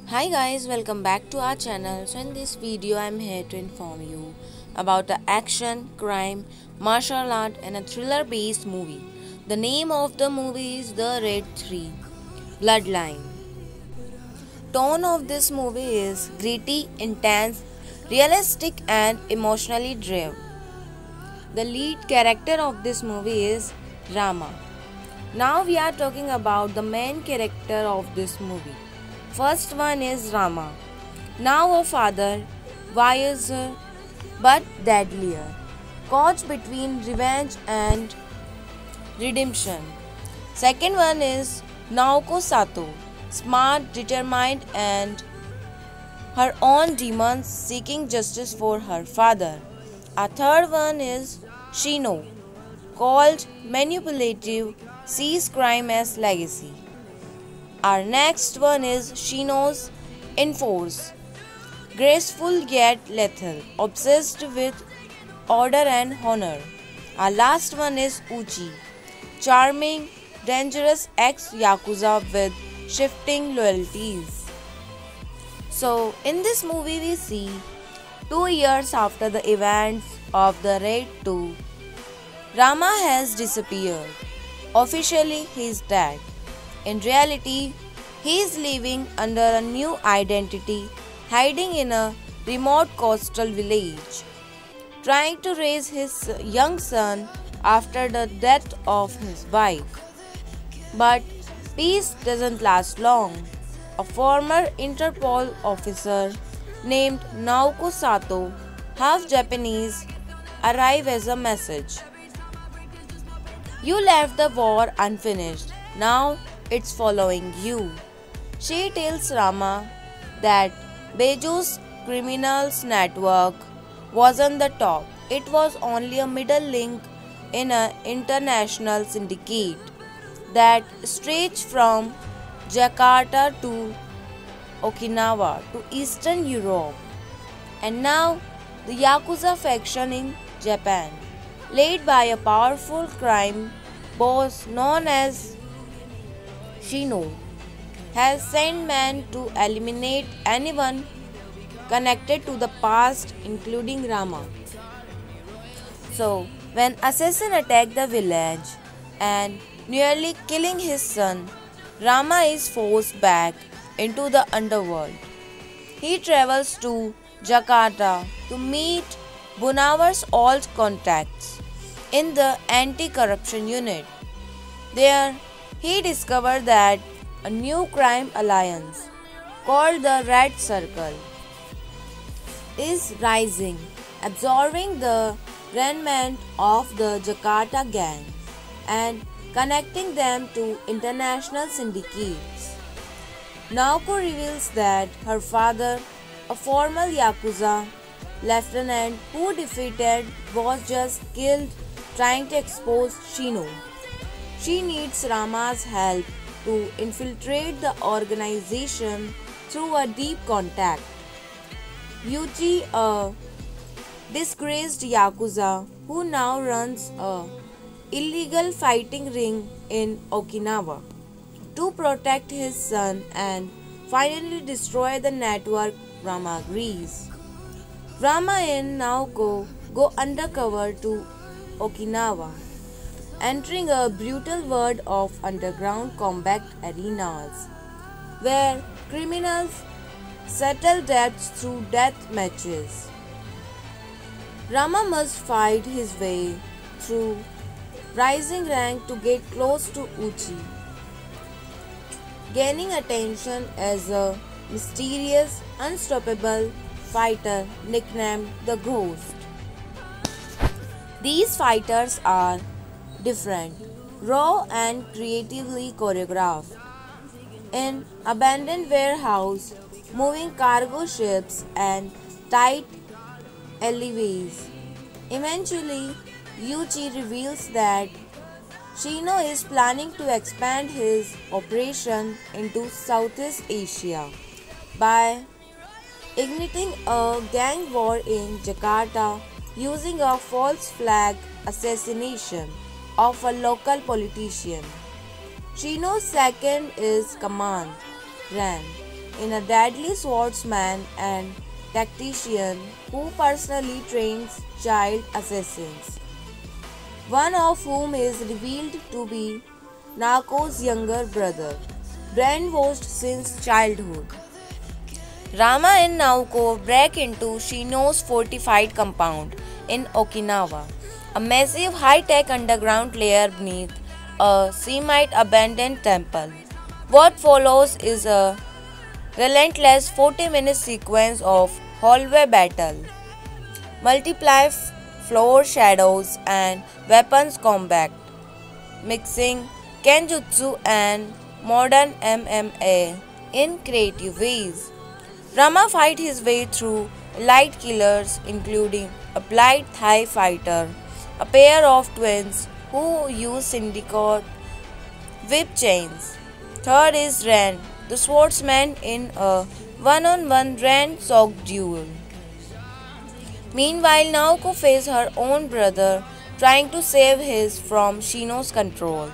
Hi guys, welcome back to our channel. So in this video I'm here to inform you about the action, crime, martial art and a thriller based movie. The name of the movie is The Raid 3 Bloodline. Tone of this movie is gritty, intense, realistic and emotionally driven. The lead character of this movie is Rama. Now we are talking about the main character of this movie. First one is Rama, now a father, wiser but deadlier, caught between revenge and redemption. Second one is Naoko Sato, smart, determined, and her own demons seeking justice for her father. A third one is Shino, called manipulative, sees crime as legacy. Our next one is Shino's Enforce, graceful yet lethal, obsessed with order and honor. Our last one is Uchi, charming, dangerous ex-yakuza with shifting loyalties. So, in this movie we see 2 years after the events of the Raid 2, Rama has disappeared. Officially, he is dead. In reality, he is living under a new identity, hiding in a remote coastal village, trying to raise his young son after the death of his wife. But peace doesn't last long. A former Interpol officer named Naoko Sato, half Japanese, arrives as a message. You left the war unfinished. Now it's following you. She tells Rama that Beju's criminals network wasn't the top. It was only a middle link in an international syndicate that stretched from Jakarta to Okinawa to Eastern Europe. And now the Yakuza faction in Japan, led by a powerful crime boss known as Shino, has sent men to eliminate anyone connected to the past, including Rama. So, when assassin attacked the village and nearly killing his son, Rama is forced back into the underworld. He travels to Jakarta to meet Bunawar's old contacts in the anti-corruption unit. There, he discovered that a new crime alliance called the Red Circle is rising, absorbing the remnant of the Jakarta gang and connecting them to international syndicates. Naoko reveals that her father, a former Yakuza lieutenant who defeated, was just killed trying to expose Shino. She needs Rama's help to infiltrate the organization through a deep contact. Yuji, a disgraced Yakuza who now runs a illegal fighting ring in Okinawa, to protect his son and finally destroy the network, Rama agrees. Rama and Naoko go undercover to Okinawa, entering a brutal world of underground combat arenas, where criminals settle debts through death matches. Rama must fight his way through rising rank to get close to Uchi, gaining attention as a mysterious, unstoppable fighter nicknamed the Ghost. These fighters are different, raw and creatively choreographed. In abandoned warehouse, moving cargo ships and tight alleyways. Eventually, Yuji reveals that Shino is planning to expand his operation into Southeast Asia by igniting a gang war in Jakarta using a false flag assassination of a local politician. Shino's second is command, Ran, in a deadly swordsman and tactician who personally trains child assassins, one of whom is revealed to be Naoko's younger brother, brainwashed since childhood. Rama and Naoko break into Shino's fortified compound in Okinawa, a massive high-tech underground lair beneath a semi-abandoned temple. What follows is a relentless 40-minute sequence of hallway battle, multiply floor shadows and weapons combat, mixing Kenjutsu and modern MMA in creative ways. Rama fights his way through light killers including a blind Thai fighter, a pair of twins who use syndicate whip chains. Third is Ren, the swordsman in a one-on-one Ren-soaked duel. Meanwhile, Naoko faces her own brother trying to save his from Shino's control.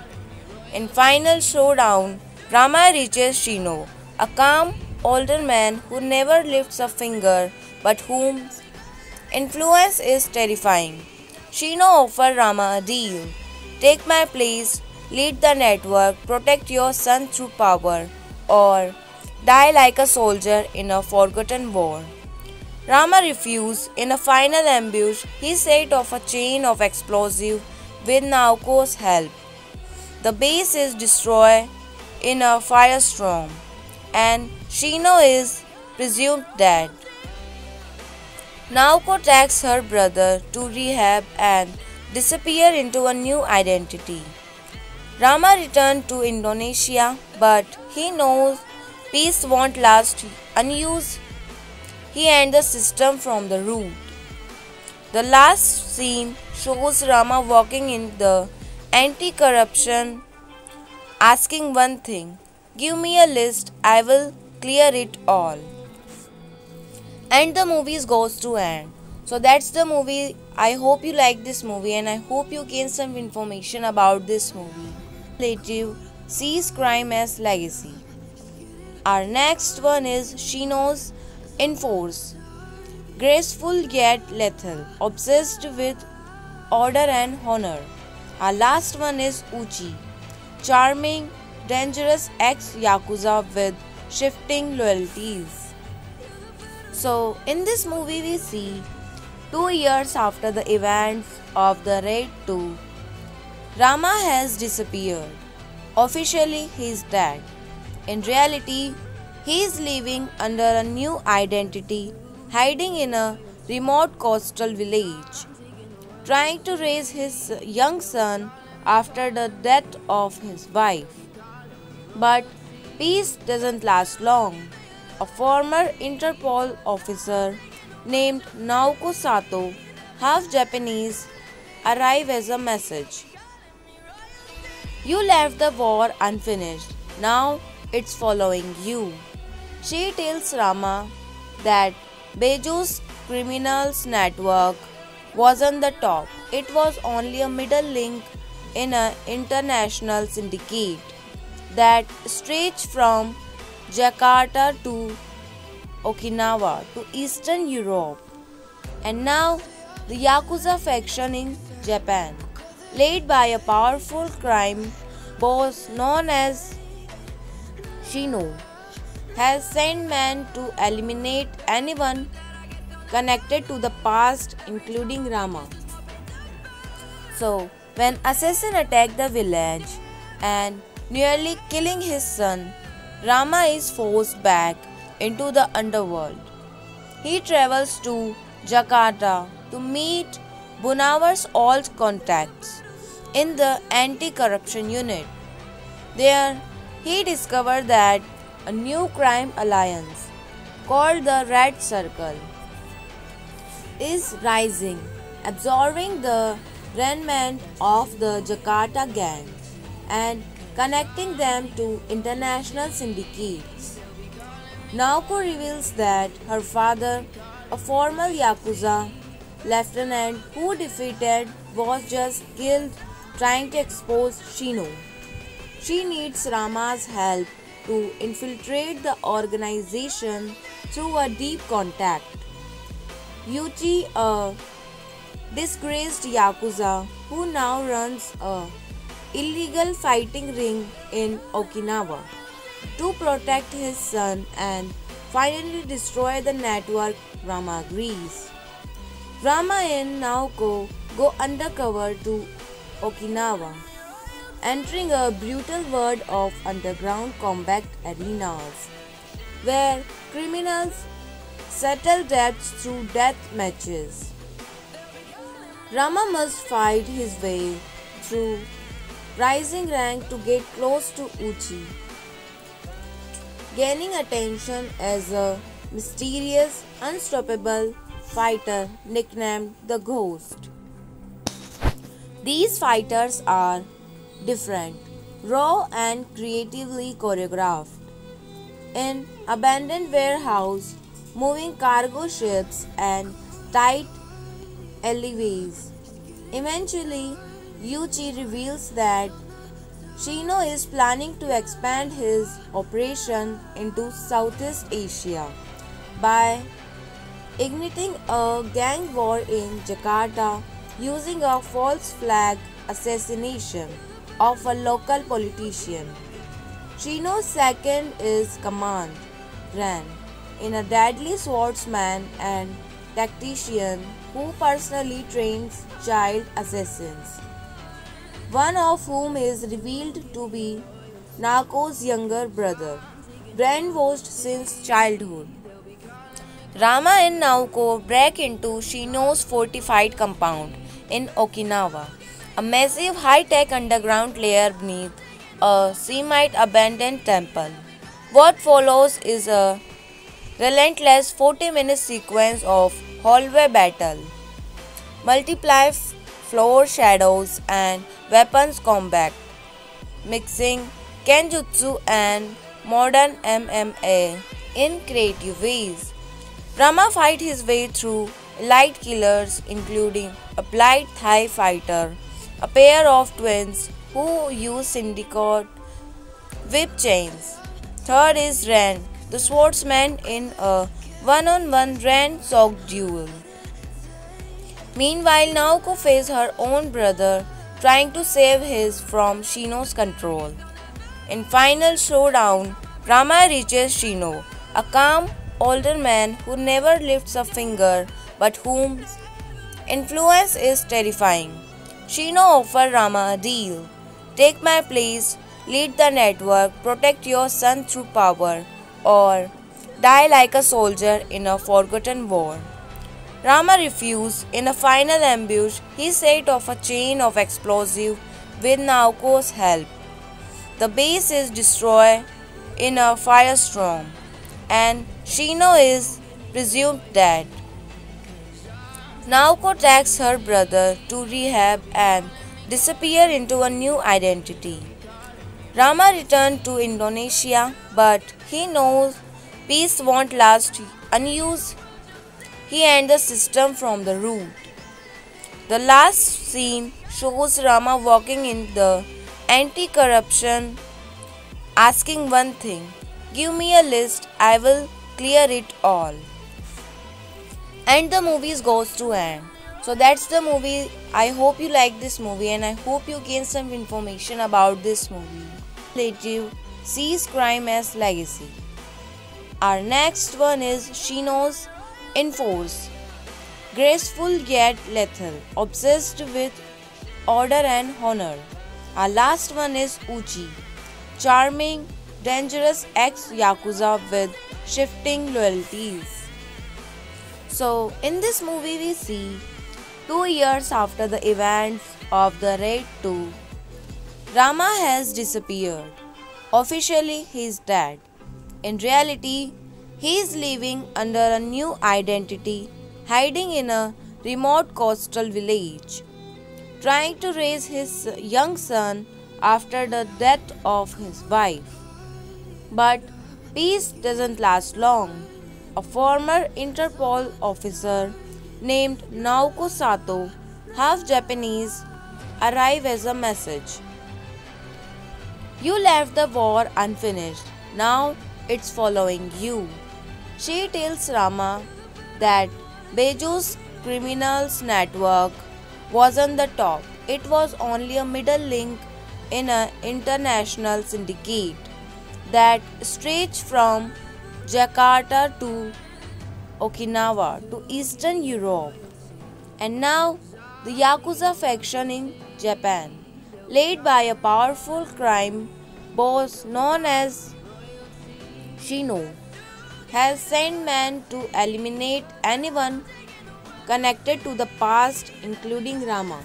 In final showdown, Rama reaches Shino, a calm older man who never lifts a finger but whose influence is terrifying. Shino offers Rama a deal. Take my place, lead the network, protect your son through power, or die like a soldier in a forgotten war. Rama refused. In a final ambush, he set off a chain of explosives with Naoko's help. The base is destroyed in a firestorm, and Shino is presumed dead. Naoko takes her brother to rehab and disappears into a new identity. Rama returned to Indonesia, but he knows peace won't last unused. He ends the system from the root. The last scene shows Rama walking in the anti-corruption, asking one thing: give me a list, I will clear it all. And the movie goes to end. So that's the movie. I hope you like this movie and I hope you gain some information about this movie. Relative sees crime as legacy. Our next one is Shino's Enforce. Graceful yet lethal, obsessed with order and honor. Our last one is Uchi. Charming, dangerous ex-yakuza with shifting loyalties. So, in this movie we see 2 years after the events of the Raid 2, Rama has disappeared. Officially, he is dead. In reality, he is living under a new identity, hiding in a remote coastal village, trying to raise his young son after the death of his wife. But peace doesn't last long. A former Interpol officer named Naoko Sato, half Japanese, arrives as a message. You left the war unfinished. Now it's following you. She tells Rama that Beju's criminals network wasn't the top. It was only a middle link in an international syndicate that stretched from Jakarta to Okinawa to Eastern Europe, and now the Yakuza faction in Japan, led by a powerful crime boss known as Shino, has sent men to eliminate anyone connected to the past, including Rama. So, when assassin attacked the village and nearly killing his son, Rama is forced back into the underworld. He travels to Jakarta to meet Bunawar's old contacts in the anti-corruption unit. There, he discovered that a new crime alliance called the Red Circle is rising, absorbing the remnant of the Jakarta gang and connecting them to international syndicates. Naoko reveals that her father, a former Yakuza lieutenant who defeated, was just killed trying to expose Shino. She needs Rama's help to infiltrate the organization through a deep contact. Yuichi, a disgraced yakuza who now runs a illegal fighting ring in Okinawa, to protect his son and finally destroy the network, Rama agrees. Rama and Naoko go undercover to Okinawa, entering a brutal world of underground combat arenas, where criminals settle debts through death matches. Rama must fight his way through rising rank to get close to Uchi, gaining attention as a mysterious, unstoppable fighter nicknamed the Ghost. These fighters are different, raw and creatively choreographed. In abandoned warehouse, moving cargo ships and tight alleyways. Eventually, Yuichi reveals that Shino is planning to expand his operation into Southeast Asia by igniting a gang war in Jakarta using a false flag assassination of a local politician. Shino's second is Command Ran, in a deadly swordsman and tactician who personally trains child assassins, one of whom is revealed to be Naoko's younger brother, brainwashed since childhood. Rama and Naoko break into Shino's fortified compound in Okinawa, a massive high-tech underground lair beneath a semi-abandoned temple. What follows is a relentless 40-minute sequence of hallway battle, multiply floor shadows and weapons combat, mixing Kenjutsu and modern MMA in creative ways. Rama fights his way through elite killers including a blind Thai fighter, a pair of twins who use syndicate whip chains. Third is Ren, the swordsman in a one-on-one Ren-soaked duel. Meanwhile, Naoko faces her own brother trying to save his from Shino's control. In final showdown, Rama reaches Shino, a calm older man who never lifts a finger but whose influence is terrifying. Shino offers Rama a deal. Take my place, lead the network, protect your son through power, or die like a soldier in a forgotten war. Rama refused. In a final ambush, he set off a chain of explosives with Naoko's help. The base is destroyed in a firestorm, and Shino is presumed dead. Naoko takes her brother to rehab and disappears into a new identity. Rama returned to Indonesia, but he knows peace won't last. Unused, he ends the system from the root. The last scene shows Rama walking in the anti-corruption, asking one thing: give me a list, I will clear it all. And the movie goes to end. So that's the movie. I hope you like this movie and I hope you gain some information about this movie. Relative sees crime as legacy. Our next one is Shino's Enforce. Graceful yet lethal, obsessed with order and honor. Our last one is Uchi. Charming, dangerous ex-yakuza with shifting loyalties. So, in this movie we see 2 years after the events of the Raid 2, Rama has disappeared. Officially, he is dead. In reality, he is living under a new identity, hiding in a remote coastal village, trying to raise his young son after the death of his wife. But peace doesn't last long. A former Interpol officer named Naoko Sato, half Japanese, arrives as a message. You left the war unfinished. Now it's following you. She tells Rama that Beju's criminals network wasn't the top. It was only a middle link in an international syndicate that stretched from Jakarta to Okinawa to Eastern Europe. And now the Yakuza faction in Japan, led by a powerful crime boss known as Shino, has sent men to eliminate anyone connected to the past, including Rama.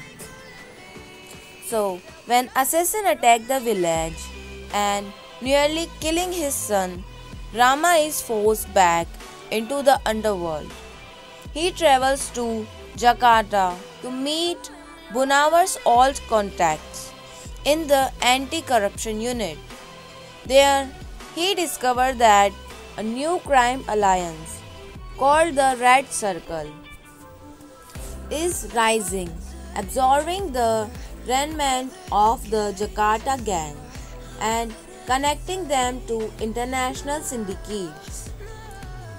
So, when assassin attacked the village and nearly killing his son, Rama is forced back into the underworld. He travels to Jakarta to meet Bunawar's old contacts in the anti-corruption unit. There, he discovered that a new crime alliance called the Red Circle is rising, absorbing the remnant of the Jakarta gang and connecting them to international syndicates.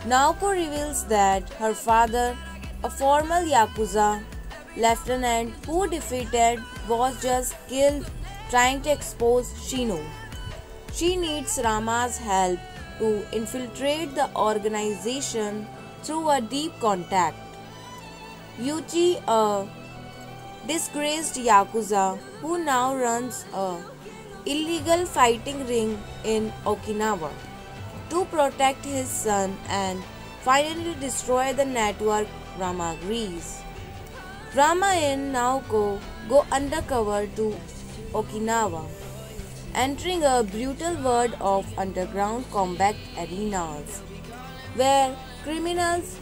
Naoko reveals that her father, a former Yakuza lieutenant who defeated, was just killed trying to expose Shino. She needs Rama's help to infiltrate the organization through a deep contact. Yuji, a disgraced Yakuza who now runs a illegal fighting ring in Okinawa, to protect his son and finally destroy the network, Rama agrees. Rama and Naoko go undercover to Okinawa, entering a brutal world of underground combat arenas, where criminals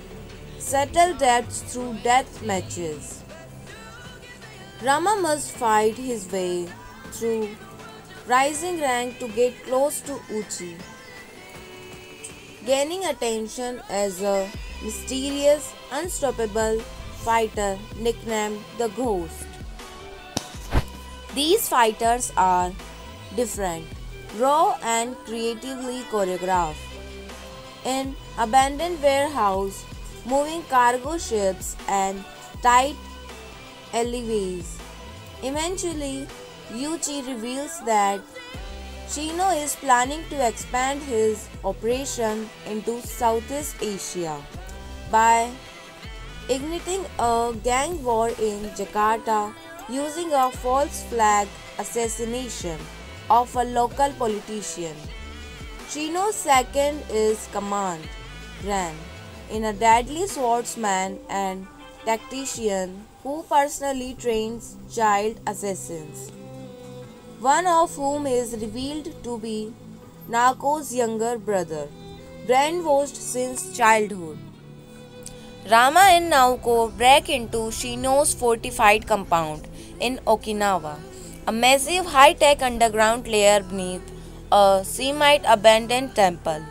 settle debts through death matches. Rama must fight his way through rising rank to get close to Uchi, gaining attention as a mysterious, unstoppable fighter nicknamed the Ghost. These fighters are different, raw and creatively choreographed. In abandoned warehouse, moving cargo ships and tight alleyways. Eventually, Yuchi reveals that Shino is planning to expand his operation into Southeast Asia by igniting a gang war in Jakarta using a false flag assassination of a local politician. Shino's second is Command Ran, in a deadly swordsman and tactician who personally trains child assassins, one of whom is revealed to be Naoko's younger brother, brainwashed since childhood. Rama and Naoko break into Shino's fortified compound in Okinawa, a massive high-tech underground lair beneath a semi-abandoned temple.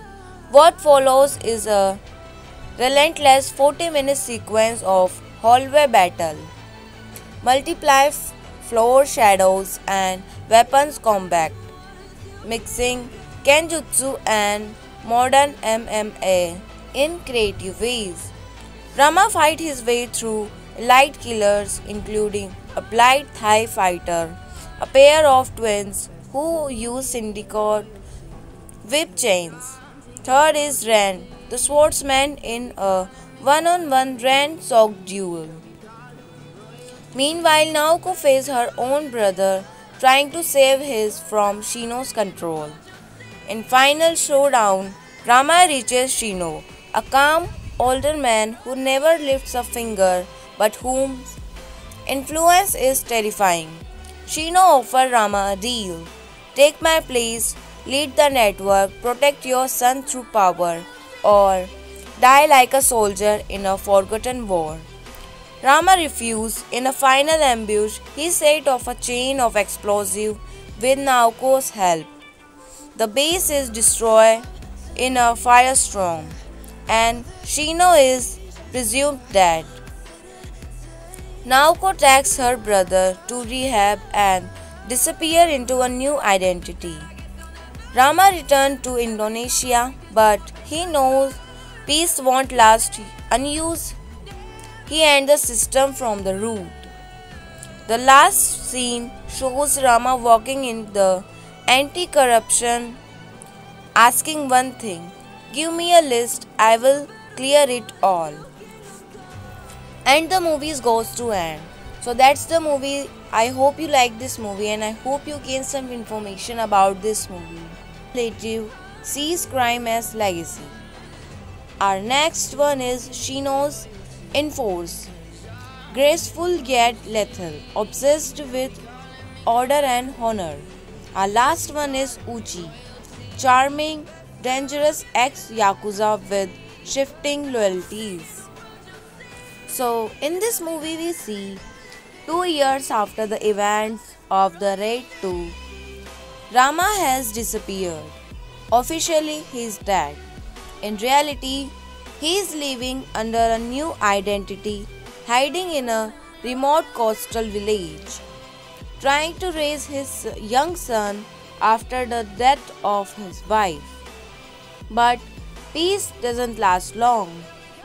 What follows is a relentless 40-minute sequence of hallway battle, multiply floor shadows and weapons combat, mixing Kenjutsu and modern MMA in creative ways. Rama fights his way through elite killers including a blind Thai fighter, a pair of twins who use syndicate whip chains. Third is Ren, the swordsman, in a one-on-one Ren-soaked duel. Meanwhile, Naoko faces her own brother, trying to save his from Shino's control. In final showdown, Rama reaches Shino, a calm, older man who never lifts a finger but whose influence is terrifying. Shino offers Rama a deal. Take my place, lead the network, protect your son through power, or die like a soldier in a forgotten war. Rama refused. In a final ambush, he set off a chain of explosives with Naoko's help. The base is destroyed in a firestorm, and Shino is presumed dead. Naoko takes her brother to rehab and disappears into a new identity. Rama returned to Indonesia, but he knows peace won't last unused. He ends the system from the root. The last scene shows Rama walking in the anti-corruption, asking one thing: give me a list, I will clear it all. And the movie goes to end. So that's the movie. I hope you like this movie and I hope you gain some information about this movie. Relative sees crime as legacy. Our next one is Shino's Enforce. Graceful yet lethal, obsessed with order and honor. Our last one is Uchi. Charming, dangerous ex-yakuza with shifting loyalties. So, in this movie we see 2 years after the events of the Raid 2, Rama has disappeared. Officially, he is dead. In reality, he is living under a new identity, hiding in a remote coastal village, trying to raise his young son after the death of his wife. But peace doesn't last long.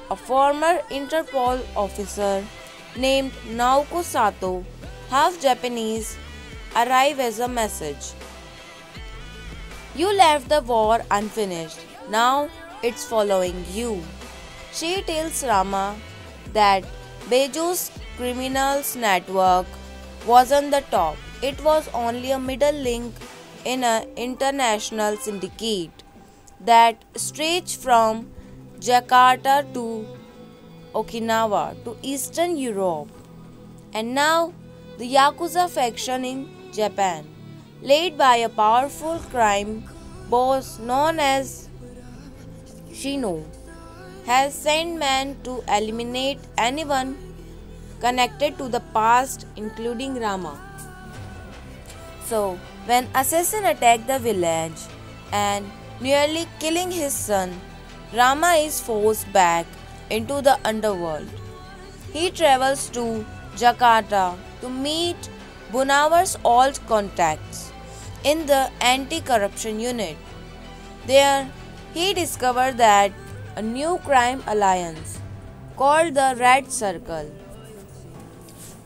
A former Interpol officer named Naoko Sato, half Japanese, arrives as a message. You left the war unfinished. Now it's following you. She tells Rama that Beju's criminals network wasn't the top. It was only a middle link in an international syndicate that stretched from Jakarta to Okinawa to Eastern Europe. And now the Yakuza faction in Japan, led by a powerful crime boss known as Shino, has sent men to eliminate anyone connected to the past, including Rama. So, when assassin attacked the village and nearly killing his son, Rama is forced back into the underworld. He travels to Jakarta to meet Bunawar's old contacts in the anti-corruption unit. There, he discovered that a new crime alliance called the Red Circle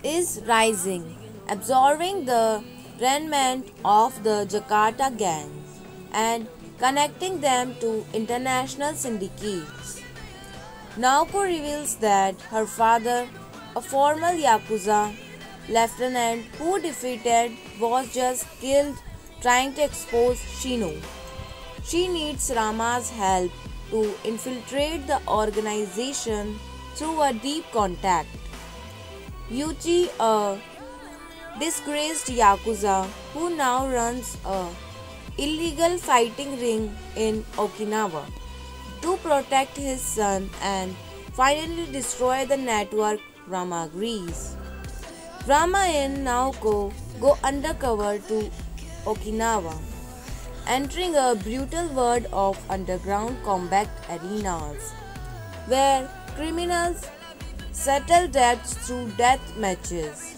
is rising, absorbing the remnant of the Jakarta gangs and connecting them to international syndicates. Naoko reveals that her father, a former Yakuza lieutenant who defeated, was just killed trying to expose Shino. She needs Rama's help to infiltrate the organization through a deep contact. Yuji, a disgraced Yakuza who now runs a illegal fighting ring in Okinawa, to protect his son and finally destroy the network, Rama agrees. Rama and Naoko go undercover to Okinawa, entering a brutal world of underground combat arenas, where criminals settle debts through death matches.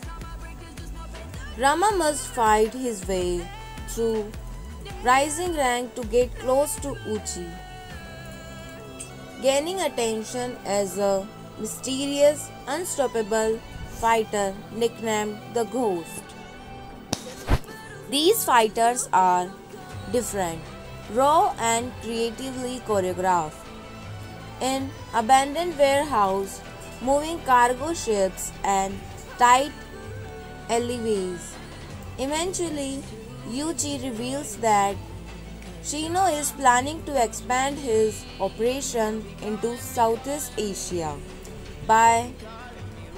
Rama must fight his way through rising rank to get close to Uchi, gaining attention as a mysterious, unstoppable fighter nicknamed the Ghost. These fighters are different, raw and creatively choreographed. In abandoned warehouse, moving cargo ships and tight alleyways. Eventually, Yuji reveals that Shino is planning to expand his operation into Southeast Asia by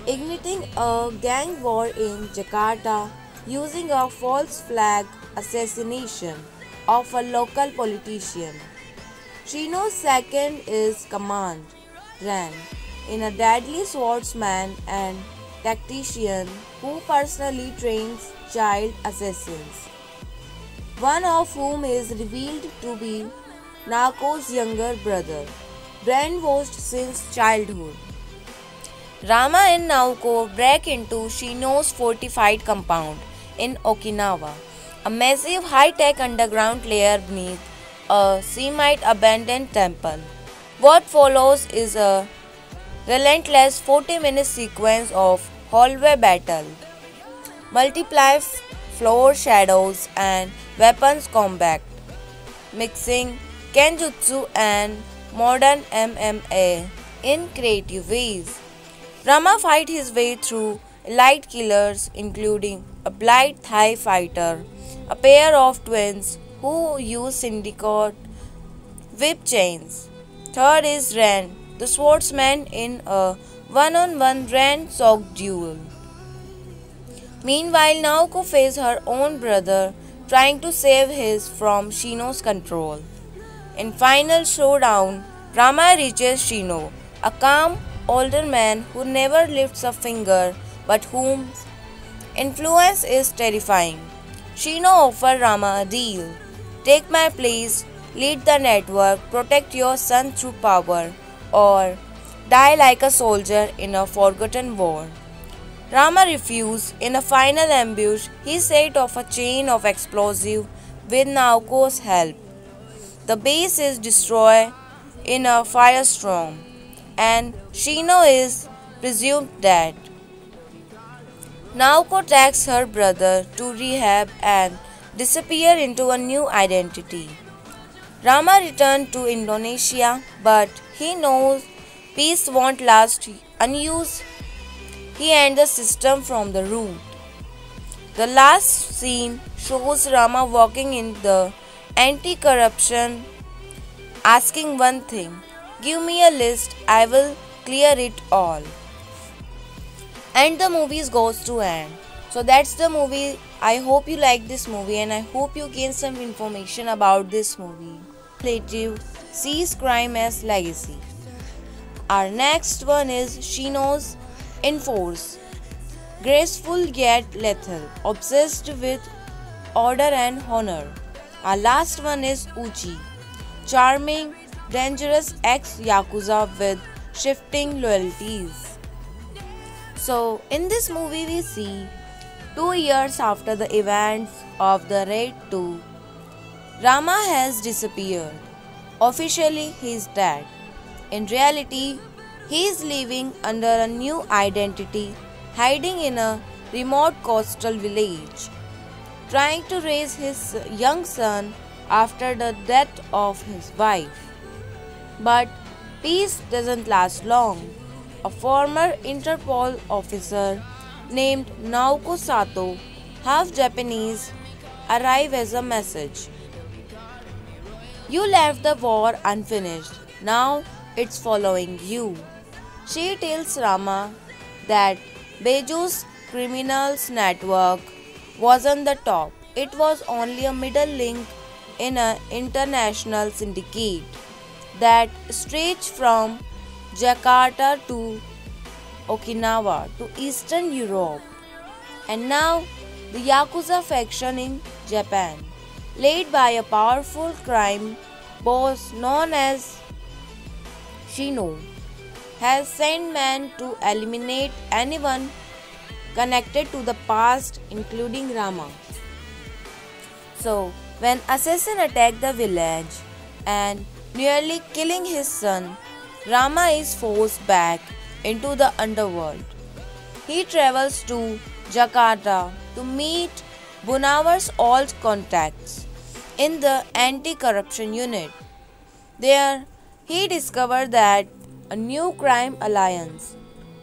igniting a gang war in Jakarta using a false flag assassination of a local politician. Shino's second is command rank in a deadly swordsman and tactician who personally trains child assassins, one of whom is revealed to be Naoko's younger brother, brainwashed since childhood. Rama and Naoko break into Shino's fortified compound in Okinawa, a massive high-tech underground layer beneath a semi-abandoned temple. What follows is a relentless 40-minute sequence of hallway battle, multiply floor shadows and weapons combat, mixing Kenjutsu and modern MMA in creative ways. Rama fights his way through elite killers including a blind Thai fighter, a pair of twins who use syndicate whip chains. Third is Ren, the swordsman in a one-on-one Ren-soaked duel. Meanwhile, Naoko faces her own brother trying to save his from Shino's control. In final showdown, Rama reaches Shino, a calm older man who never lifts a finger but whose influence is terrifying. Shino offers Rama a deal. Take my place, lead the network, protect your son through power, or die like a soldier in a forgotten war. Rama refused. In a final ambush, he set off a chain of explosives with Naoko's help. The base is destroyed in a firestorm, and Shino is presumed dead. Naoko takes her brother to rehab and disappears into a new identity. Rama returned to Indonesia, but he knows peace won't last unused. He ends the system from the root. The last scene shows Rama walking in the anti-corruption, asking one thing: give me a list, I will clear it all. And the movie goes to end. So that's the movie. I hope you like this movie and I hope you gain some information about this movie. Plative sees crime as legacy. Our next one is Shino's Enforce. Graceful yet lethal, obsessed with order and honor. Our last one is Uchi. Charming, dangerous ex-yakuza with shifting loyalties. So, in this movie we see 2 years after the events of the Raid 2, Rama has disappeared. Officially, he is dead. In reality, he is living under a new identity, hiding in a remote coastal village, trying to raise his young son after the death of his wife. But peace doesn't last long. A former Interpol officer named Naoko Sato, half Japanese, arrives as a message. You left the war unfinished. Now it's following you. She tells Rama that Beju's criminals network wasn't the top. It was only a middle link in an international syndicate that stretched from Jakarta to Okinawa to Eastern Europe. And now the Yakuza faction in Japan, led by a powerful crime boss known as Shino, has sent men to eliminate anyone connected to the past, including Rama. So, when assassin attacked the village and nearly killing his son, Rama is forced back into the underworld. He travels to Jakarta to meet Bunawar's old contacts in the anti-corruption unit. There, he discovered that a new crime alliance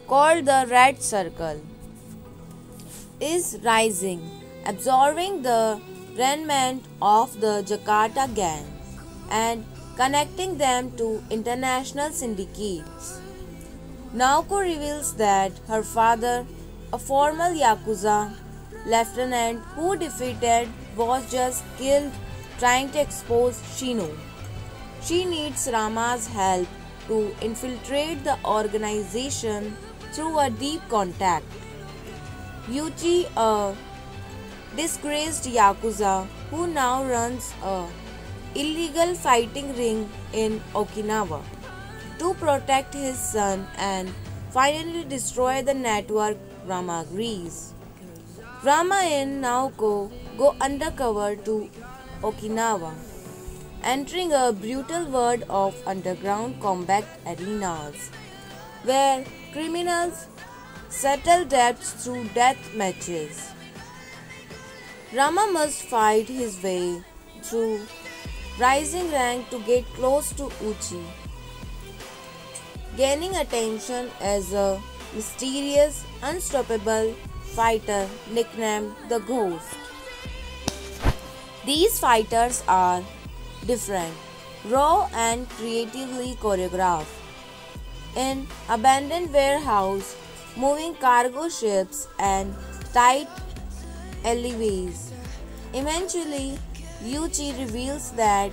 called the Red Circle is rising, absorbing the remnant of the Jakarta gang and connecting them to international syndicates. Naoko reveals that her father, a former Yakuza lieutenant who defeated, was just killed trying to expose Shino. She needs Rama's help to infiltrate the organization through a deep contact. Yuji, a disgraced Yakuza who now runs a illegal fighting ring in Okinawa, to protect his son and finally destroy the network, Rama agrees. Rama and Naoko go undercover to Okinawa, entering a brutal world of underground combat arenas, where criminals settle debts through death matches. Rama must fight his way through rising rank to get close to Uchi, gaining attention as a mysterious, unstoppable fighter nicknamed the Ghost. These fighters are different, raw and creatively choreographed. In abandoned warehouse, moving cargo ships and tight alleyways. Eventually, Yuchi reveals that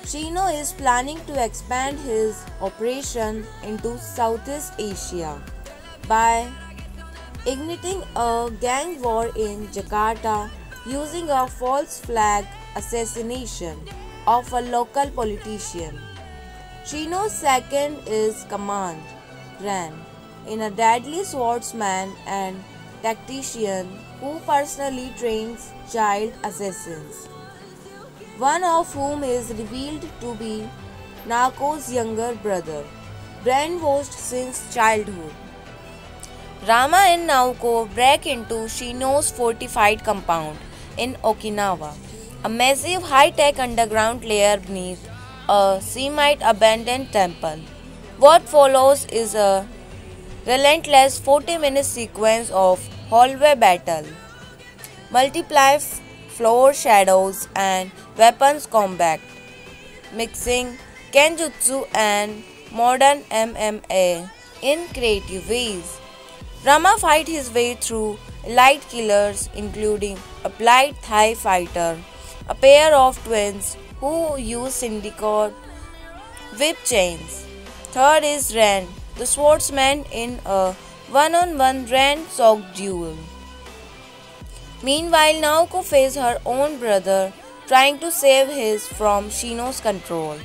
Shino is planning to expand his operation into Southeast Asia by igniting a gang war in Jakarta using a false flag assassination of a local politician. Shino's second is Command Ran, in a deadly swordsman and tactician who personally trains child assassins, one of whom is revealed to be Nako's younger brother, brainwashed since childhood. Rama and Naoko break into Shino's fortified compound in Okinawa, a massive high-tech underground lair beneath a Semite abandoned temple. What follows is a relentless 40-minute sequence of hallway battle, multiply floor shadows and weapons combat, mixing Kenjutsu and modern MMA in creative ways. Rama fights his way through elite killers including a blind Thai fighter, a pair of twins who use syndicate whip chains. Third is Ren, the swordsman in a one-on-one Ren-soaked duel. Meanwhile, Naoko faces her own brother trying to save his from Shino's control.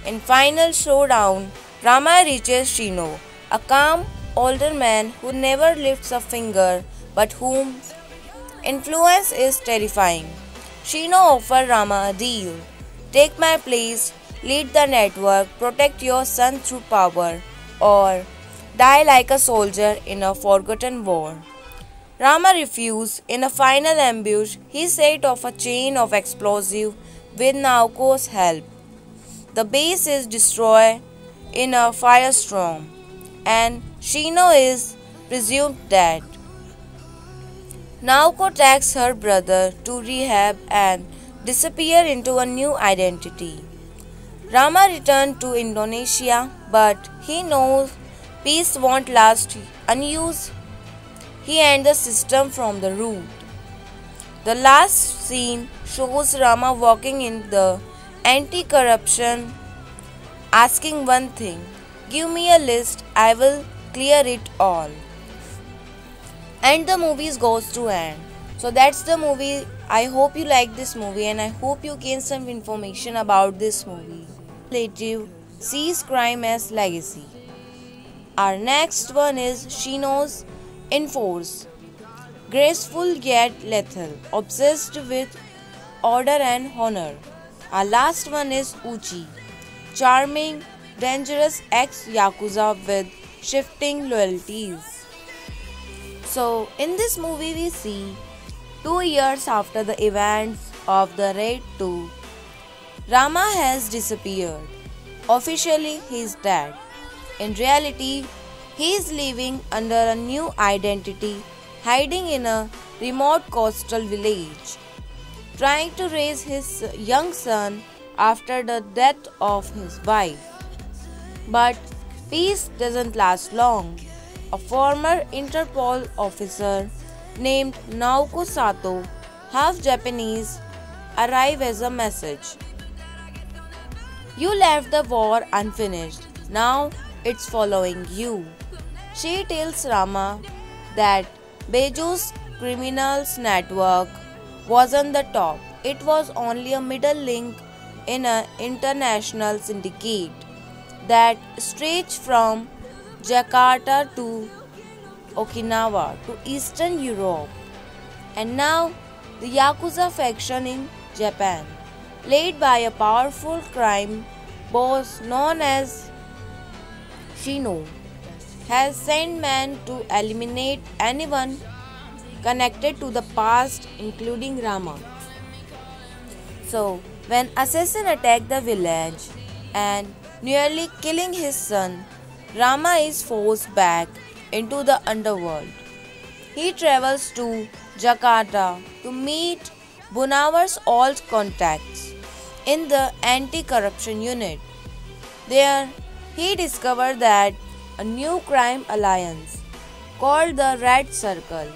In final showdown, Rama reaches Shino, a calm older man who never lifts a finger but whose influence is terrifying. Shino offers Rama a deal. Take my place, lead the network, protect your son through power, or die like a soldier in a forgotten war. Rama refuses. In a final ambush, he set off a chain of explosives with Naoko's help. The base is destroyed in a firestorm, and Shino is presumed dead. Naoko takes her brother to rehab and disappears into a new identity. Rama returns to Indonesia, but he knows peace won't last. Unused, he ends the system from the root. The last scene shows Rama walking in the anti-corruption, asking one thing: give me a list, I will clear it all. And the movie goes to end. So that's the movie. I hope you like this movie and I hope you gain some information about this movie. Relative sees crime as legacy. Our next one is Shino's Enforce. Graceful yet lethal, obsessed with order and honor. Our last one is Uchi. Charming, dangerous ex-yakuza with shifting loyalties. So, in this movie we see 2 years after the events of the Raid 2, Rama has disappeared. Officially, he is dead. In reality, he is living under a new identity, hiding in a remote coastal village, trying to raise his young son after the death of his wife. But peace doesn't last long. A former Interpol officer named Naoko Sato, half Japanese, arrives as a message. You left the war unfinished. Now it's following you. She tells Rama that Beju's criminals network wasn't the top. It was only a middle link in an international syndicate that stretched from Jakarta to Okinawa to Eastern Europe. And now, the Yakuza faction in Japan, led by a powerful crime boss known as Shino, has sent men to eliminate anyone connected to the past, including Rama. So, when assassin attacked the village and nearly killing his son, Rama is forced back into the underworld. He travels to Jakarta to meet Bunawar's old contacts in the anti-corruption unit. There, he discovered that a new crime alliance called the Red Circle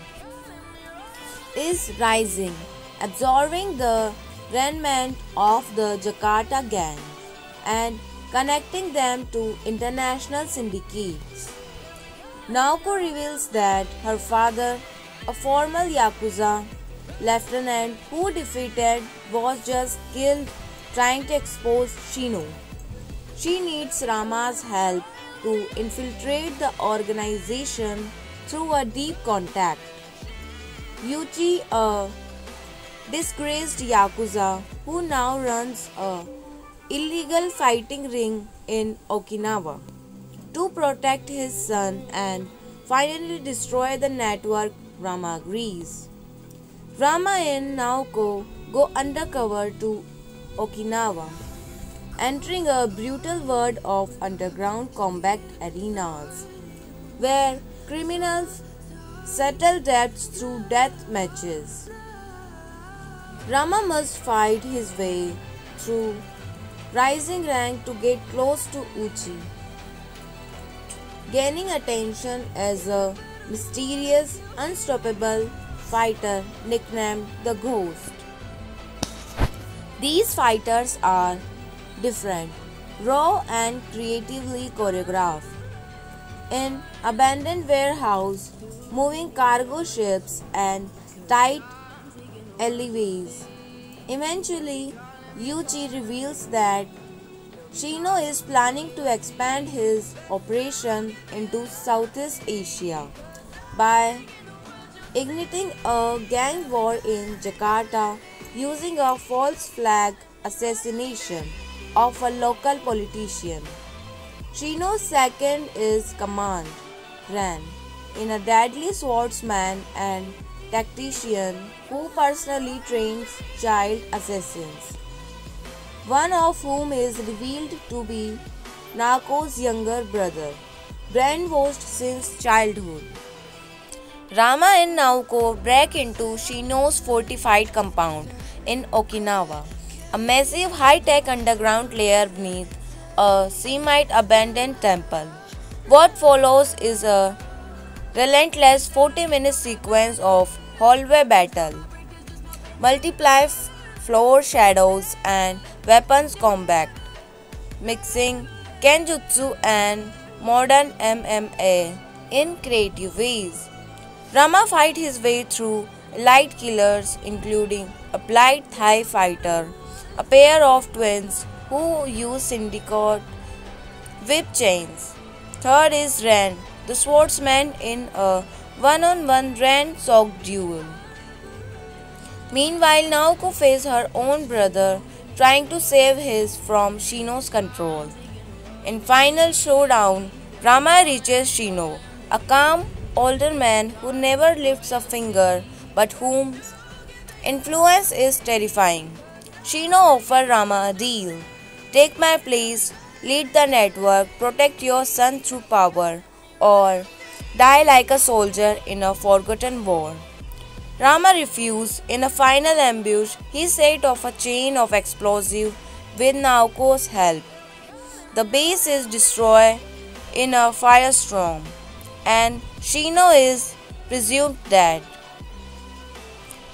is rising, absorbing the remnant of the Jakarta gang and connecting them to international syndicates. Naoko reveals that her father, a former Yakuza lieutenant who defeated, was just killed trying to expose Shino. She needs Rama's help to infiltrate the organization through a deep contact. Yuchi, a disgraced Yakuza who now runs a illegal fighting ring in Okinawa, to protect his son and finally destroy the network, Rama agrees. Rama and Naoko go undercover to Okinawa, entering a brutal world of underground combat arenas, where criminals settle debts through death matches. Rama must fight his way through rising rank to get close to Uchi, gaining attention as a mysterious, unstoppable fighter nicknamed the Ghost. These fighters are different, raw and creatively choreographed. In abandoned warehouse, moving cargo ships and tight alleyways. Eventually, Yuchi reveals that Shino is planning to expand his operation into Southeast Asia by igniting a gang war in Jakarta using a false flag assassination of a local politician. Shino's second is Command Ran, in a deadly swordsman and tactician who personally trains child assassins, one of whom is revealed to be Naoko's younger brother, brainwashed since childhood. Rama and Naoko break into Shino's fortified compound in Okinawa, a massive high-tech underground lair beneath a semi-abandoned temple. What follows is a relentless 40-minute sequence of hallway battle, multiply floor shadows and weapons combat, mixing Kenjutsu and modern MMA in creative ways. Rama fights his way through elite killers including a blind Thai fighter, a pair of twins who use syndicate whip chains. Third is Ren, the swordsman in a one-on-one Ren-soaked duel. Meanwhile, Naoko faces her own brother trying to save his from Shino's control. In final showdown, Rama reaches Shino, a calm older man who never lifts a finger but whose influence is terrifying. Shino offers Rama a deal. Take my place, lead the network, protect your son through power, or die like a soldier in a forgotten war. Rama refused. In a final ambush, he set off a chain of explosives with Naoko's help. The base is destroyed in a firestorm, and Shino is presumed dead.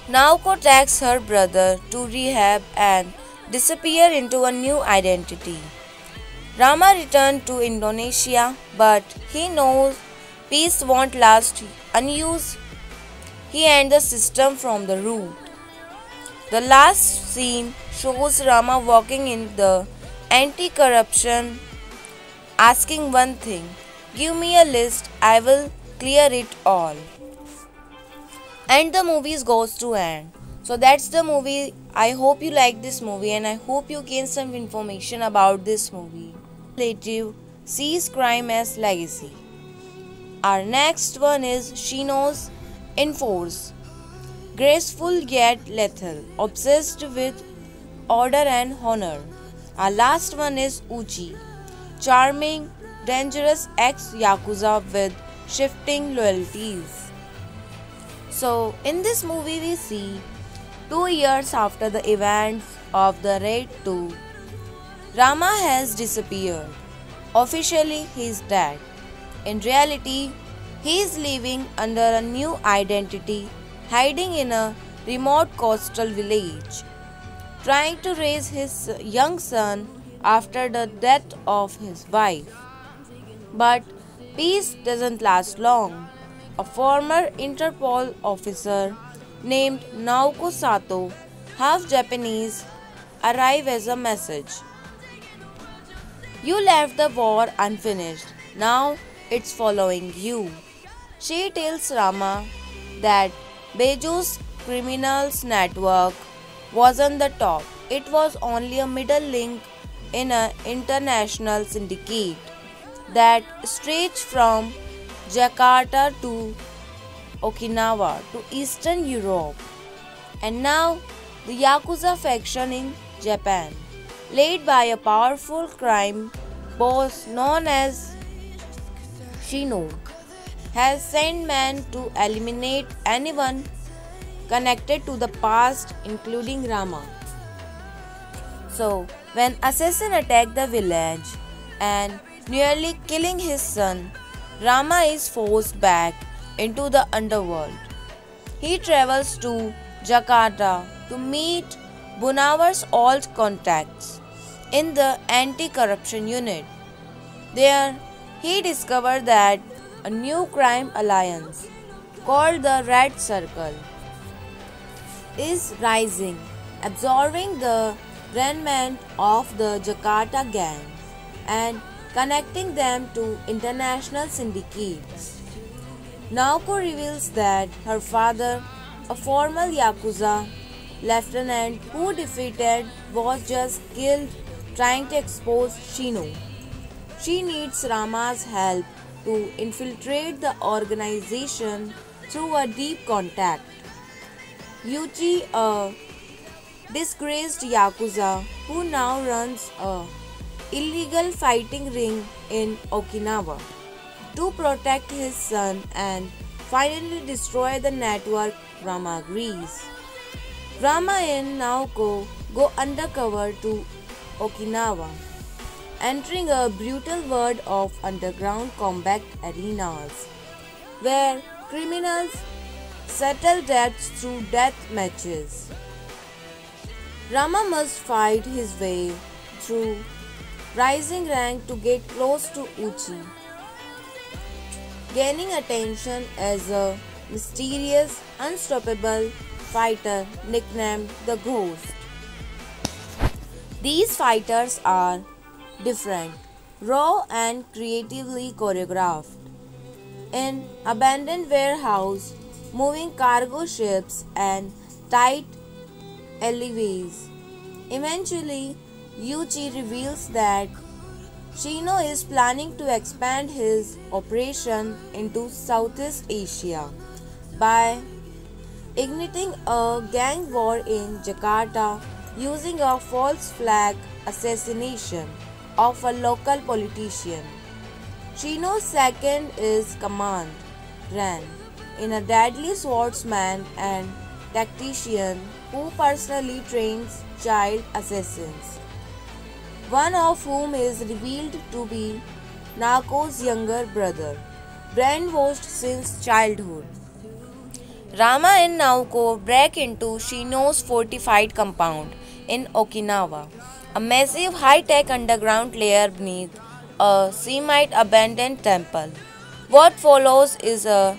Naoko takes her brother to rehab and disappears into a new identity. Rama returned to Indonesia, but he knows peace won't last. Unused, he ends the system from the root. The last scene shows Rama walking in the anti-corruption, asking one thing: give me a list, I will clear it all. and the movie goes to end. So that's the movie. I hope you like this movie and I hope you gain some information about this movie. Relative sees crime as legacy. Our next one is Shino's Enforce. Graceful yet lethal, obsessed with order and honor. Our last one is Uchi. Charming, dangerous ex-yakuza with shifting loyalties. So, in this movie we see 2 years after the events of the Raid 2, Rama has disappeared. Officially, he is dead. In reality, he is living under a new identity, hiding in a remote coastal village, trying to raise his young son after the death of his wife. But peace doesn't last long. A former Interpol officer named Naoko Sato, half Japanese, arrives as a message. You left the war unfinished. Now it's following you. She tells Rama that Beju's criminals network wasn't the top. It was only a middle link in an international syndicate that stretched from Jakarta to Okinawa to Eastern Europe. And now the Yakuza faction in Japan, led by a powerful crime boss known as Shino, has sent men to eliminate anyone connected to the past, including Rama. So, when assassin attacked the village and nearly killing his son, Rama is forced back into the underworld. He travels to Jakarta to meet Bunawar's old contacts in the anti-corruption unit. There, he discovered that a new crime alliance called the Red Circle is rising, absorbing the remnant of the Jakarta gang and connecting them to international syndicates. Naoko reveals that her father, a former Yakuza lieutenant who defeated, was just killed trying to expose Shino. She needs Rama's help to infiltrate the organization through a deep contact. Yuji, a disgraced Yakuza who now runs a illegal fighting ring in Okinawa, to protect his son and finally destroy the network, Rama agrees. Rama and Naoko go undercover to Okinawa, entering a brutal world of underground combat arenas, where criminals settle debts through death matches. Rama must fight his way through rising rank to get close to Uchi, gaining attention as a mysterious, unstoppable fighter nicknamed the Ghost. These fighters are different, raw and creatively choreographed. In abandoned warehouse, moving cargo ships and tight alleyways. Eventually, Yuji reveals that Shino is planning to expand his operation into Southeast Asia by igniting a gang war in Jakarta using a false flag assassination of a local politician. Shino's second is Command Ran, in a deadly swordsman and tactician who personally trains child assassins, one of whom is revealed to be Naoko's younger brother, brainwashed since childhood. Rama and Naoko break into Shino's fortified compound in Okinawa, a massive high-tech underground lair beneath a semi-abandoned temple. What follows is a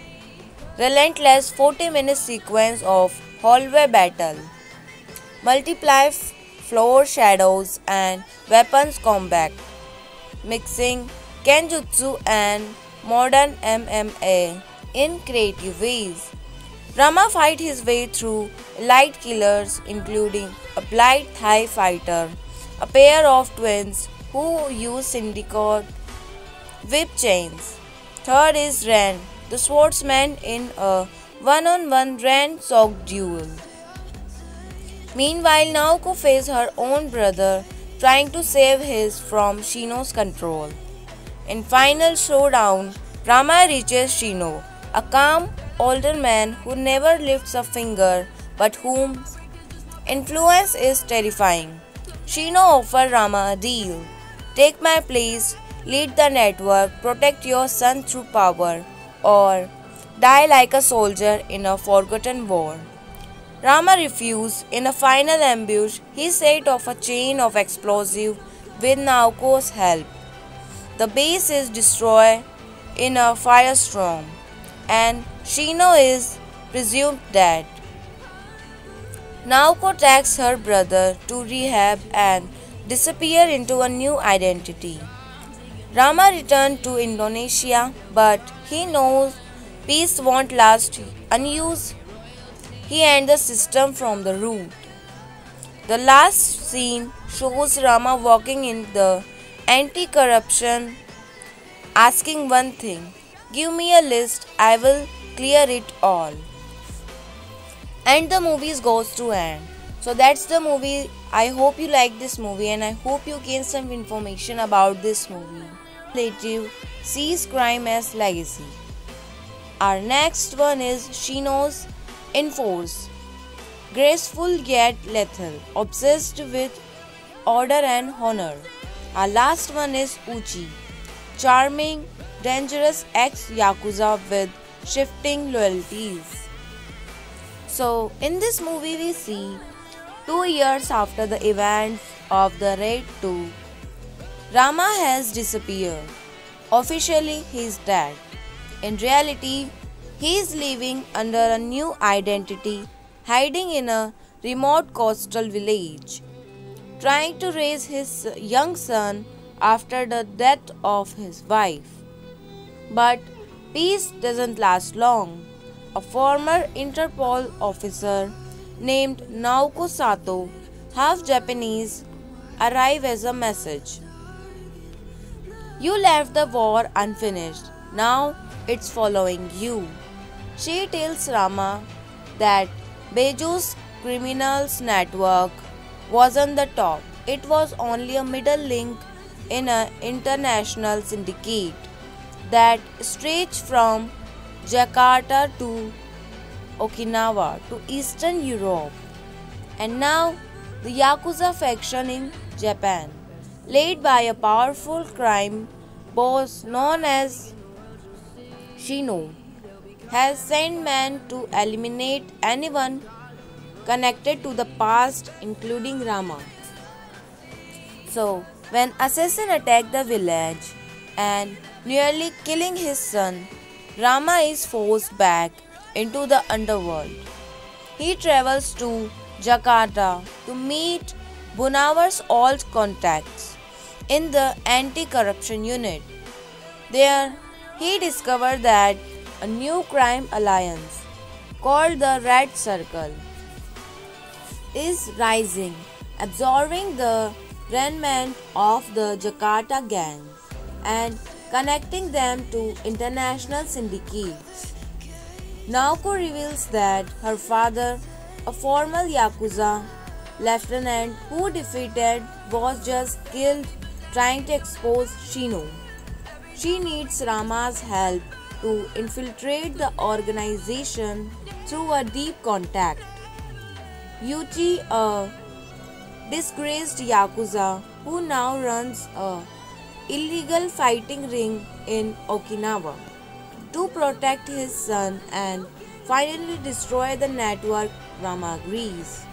relentless 40-minute sequence of hallway battle, multiply floor shadows and weapons combat, mixing Kenjutsu and modern MMA in creative ways. Rama fights his way through elite killers including a blind Thai fighter, a pair of twins who use syndicate whip chains. Third is Ren, the swordsman in a one-on-one Ren-soaked duel. Meanwhile, Naoko faces her own brother trying to save his from Shino's control. In final showdown, Rama reaches Shino, a calm older man who never lifts a finger but whom influence is terrifying. Shino offers Rama a deal. Take my place, lead the network, protect your son through power, or die like a soldier in a forgotten war. Rama refused. In a final ambush, he set off a chain of explosives with Naoko's help. The base is destroyed in a firestorm, and Shino is presumed dead. Naoko takes her brother to rehab and disappears into a new identity. Rama returned to Indonesia, but he knows peace won't last unused. He ends the system from the root. The last scene shows Rama walking in the anti-corruption, asking one thing: give me a list, I will clear it all. And the movie goes to end. So that's the movie. I hope you like this movie and I hope you gain some information about this movie. Relative sees crime as legacy. Our next one is Shino's Enforce. Graceful yet lethal, obsessed with order and honor. Our last one is Uchi. Charming, dangerous ex-yakuza with shifting loyalties. So, in this movie we see 2 years after the events of the Raid 2, Rama has disappeared. Officially, he is dead. In reality, he is living under a new identity, hiding in a remote coastal village, trying to raise his young son after the death of his wife. But peace doesn't last long. A former Interpol officer named Naoko Sato, half Japanese, arrives as a message. You left the war unfinished. Now it's following you. She tells Rama that Beju's criminals network wasn't the top. It was only a middle link in an international syndicate that stretched from Jakarta to Okinawa to Eastern Europe. And now the Yakuza faction in Japan, led by a powerful crime boss known as Shino, has sent men to eliminate anyone connected to the past, including Rama. So, when assassin attacked the village and nearly killing his son, Rama is forced back into the underworld. He travels to Jakarta to meet Bunawar's old contacts in the anti-corruption unit. There, he discovered that a new crime alliance called the Red Circle is rising, absorbing the remnant of the Jakarta gangs and connecting them to international syndicates. Naoko reveals that her father, a former Yakuza lieutenant who defeated, was just killed trying to expose Shino. She needs Rama's help to infiltrate the organization through a deep contact. Yuchi, a disgraced Yakuza who now runs a illegal fighting ring in Okinawa, to protect his son and finally destroy the network, Rama agrees.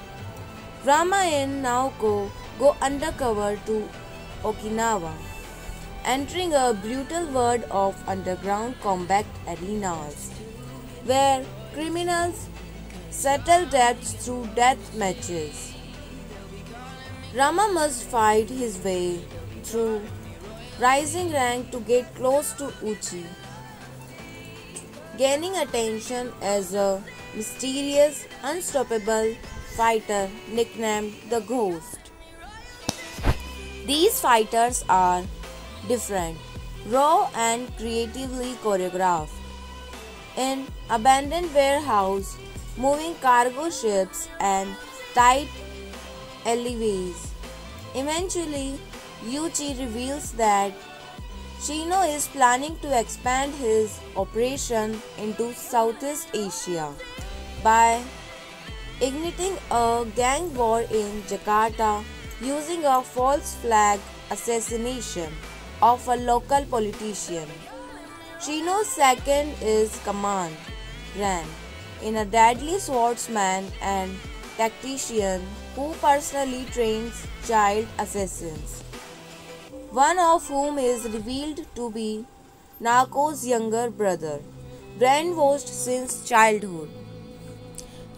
Rama and Naoko go undercover to Okinawa, entering a brutal world of underground combat arenas, where criminals settle debts through death matches. Rama must fight his way through rising rank to get close to Uchi, gaining attention as a mysterious, unstoppable fighter nicknamed the Ghost. These fighters are different, raw and creatively choreographed. In abandoned warehouse, moving cargo ships and tight alleyways. Eventually, Yuichi reveals that Shino is planning to expand his operation into Southeast Asia by igniting a gang war in Jakarta using a false flag assassination of a local politician. Shino's second is command rank in a deadly swordsman and tactician who personally trains child assassins, one of whom is revealed to be Naoko's younger brother, brainwashed since childhood.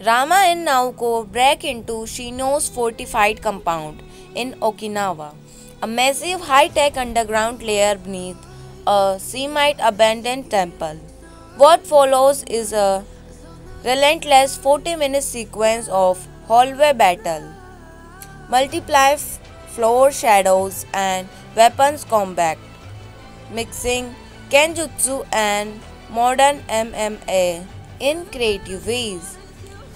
Rama and Naoko break into Shino's fortified compound in Okinawa, a massive high-tech underground lair beneath a semi-abandoned temple. What follows is a relentless 40-minute sequence of hallway battle, multiply floor shadows and weapons combat, mixing Kenjutsu and modern MMA in creative ways.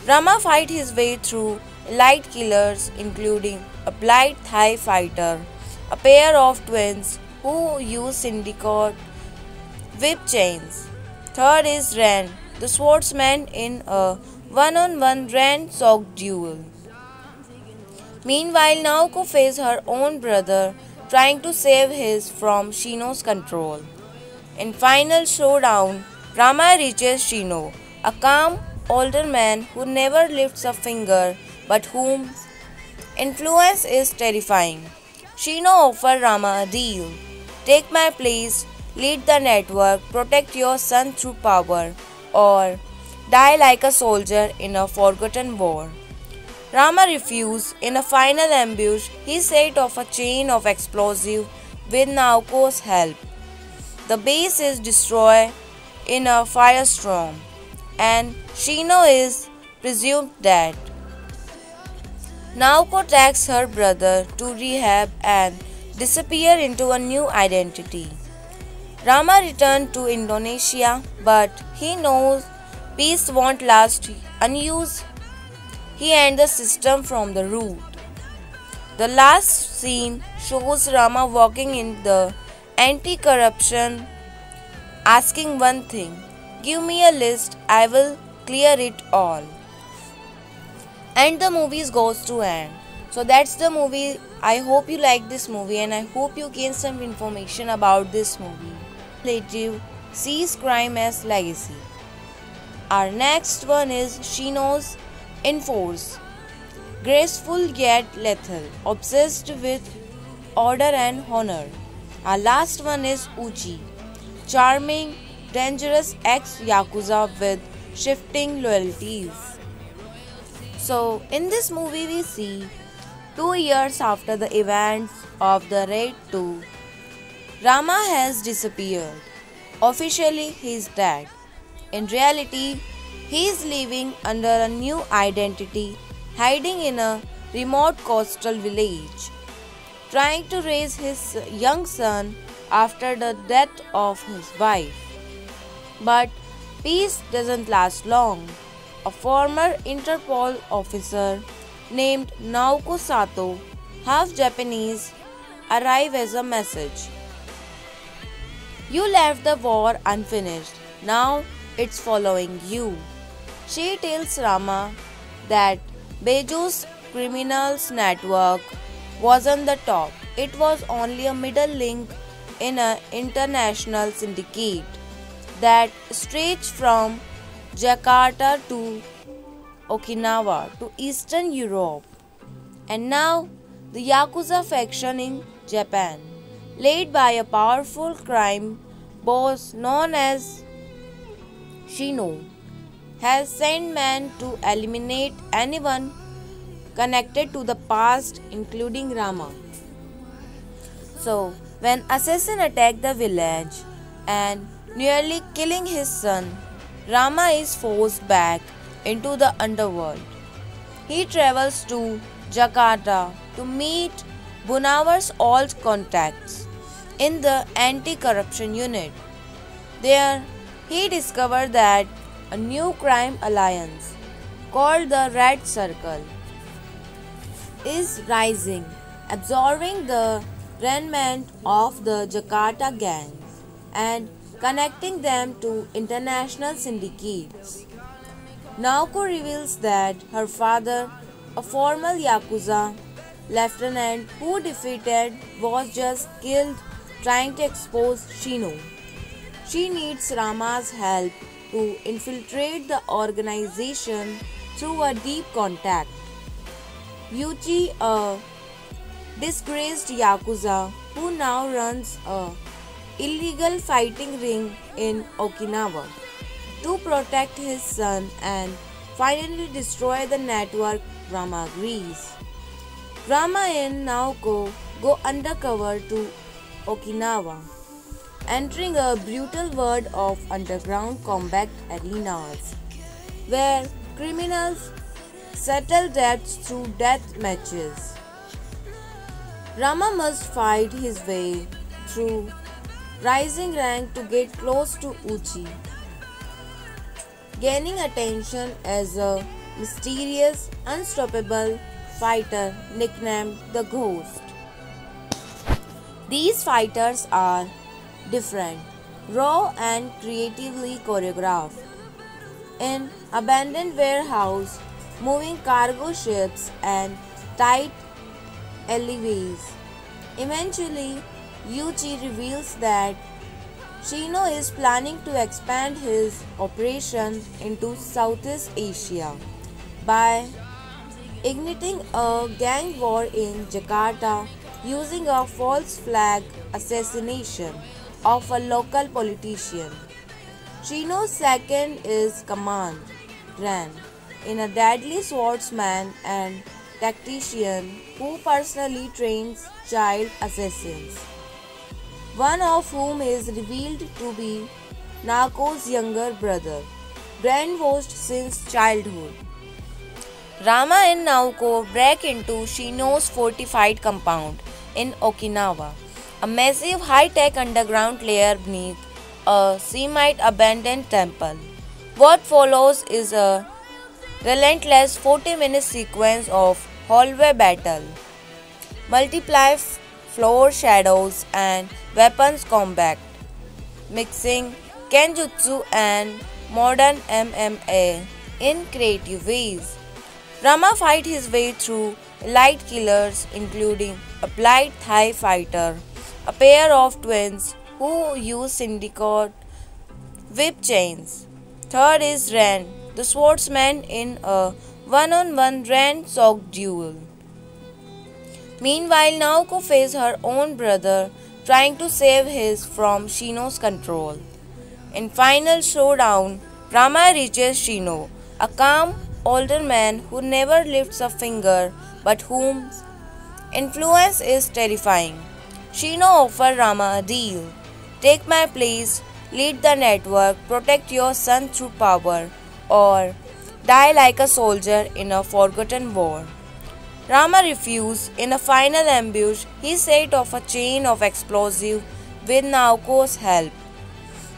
Rama fights his way through elite killers including a blind Thai fighter, a pair of twins who use syndicate whip chains. Third is Ren, the swordsman in a one-on-one rain-soaked duel. Meanwhile, Naoko faces her own brother trying to save his from Shino's control. In final showdown, Rama reaches Shino, a calm older man who never lifts a finger but whom influence is terrifying. Shino offers Rama a deal. Take my place, lead the network, protect your son through power, or die like a soldier in a forgotten war. Rama refuses. In a final ambush, he set off a chain of explosives with Naoko's help. The base is destroyed in a firestorm, and Shino is presumed dead. Naoko takes her brother to rehab and disappears into a new identity. Rama returns to Indonesia, but he knows peace won't last unused. He ends the system from the root. The last scene shows Rama walking in the anti-corruption, asking one thing: give me a list, I will clear it all. And the movie goes to end. So that's the movie. I hope you like this movie and I hope you gain some information about this movie. Relative sees crime as legacy. Our next one is Shino's Enforce. Graceful yet lethal, obsessed with order and honor. Our last one is Uchi. Charming, dangerous ex-yakuza with shifting loyalties. So, in this movie we see 2 years after the events of the Raid 2, Rama has disappeared. Officially, he is dead. In reality, he is living under a new identity, hiding in a remote coastal village, trying to raise his young son after the death of his wife. But peace doesn't last long. A former Interpol officer named Naoko Sato, half Japanese, arrives as a message. You left the war unfinished. Now it's following you. She tells Rama that Beju's criminals network wasn't the top. It was only a middle link in an international syndicate that stretched from Jakarta to Okinawa to Eastern Europe. And now the Yakuza faction in Japan, led by a powerful crime boss known as Shino, has sent men to eliminate anyone connected to the past, including Rama. So, when assassin attacked the village and nearly killing his son, Rama is forced back into the underworld. He travels to Jakarta to meet Bunawar's old contacts in the anti-corruption unit. There, he discovered that a new crime alliance called the Red Circle is rising, absorbing the remnant of the Jakarta gangs and connecting them to international syndicates. Naoko reveals that her father, a former Yakuza lieutenant who defeated, was just killed trying to expose Shino. She needs Rama's help to infiltrate the organization through a deep contact. Yuji, a disgraced Yakuza who now runs a illegal fighting ring in Okinawa, to protect his son and finally destroy the network, Rama agrees. Rama and Naoko go undercover to Okinawa, entering a brutal world of underground combat arenas, where criminals settle debts through death matches. Rama must fight his way through rising rank to get close to Uchi, gaining attention as a mysterious, unstoppable fighter nicknamed the Ghost. These fighters are different, raw and creatively choreographed. In abandoned warehouse, moving cargo ships and tight alleyways. Eventually, Yuji reveals that Shino is planning to expand his operation into Southeast Asia by igniting a gang war in Jakarta using a false flag assassination of a local politician. Shino's second is command, Ran, in a deadly swordsman and tactician who personally trains child assassins, one of whom is revealed to be Naoko's younger brother, brainwashed since childhood. Rama and Naoko break into Shino's fortified compound in Okinawa, a massive high-tech underground lair beneath a semi-abandoned temple. What follows is a relentless 40-minute sequence of hallway battle, multiply floor shadows and weapons combat, mixing Kenjutsu and modern MMA in creative ways. Rama fights his way through elite killers including a blind Thai fighter, a pair of twins who use syndicate whip chains. Third is Ren, the swordsman in a one-on-one Ren-soaked duel. Meanwhile, Naoko faces her own brother, trying to save his from Shino's control. In final showdown, Rama reaches Shino, a calm older man who never lifts a finger but whose influence is terrifying. Shino offers Rama a deal: take my place, lead the network, protect your son through power, or die like a soldier in a forgotten war. Rama refused. In a final ambush, he set off a chain of explosives with Naoko's help.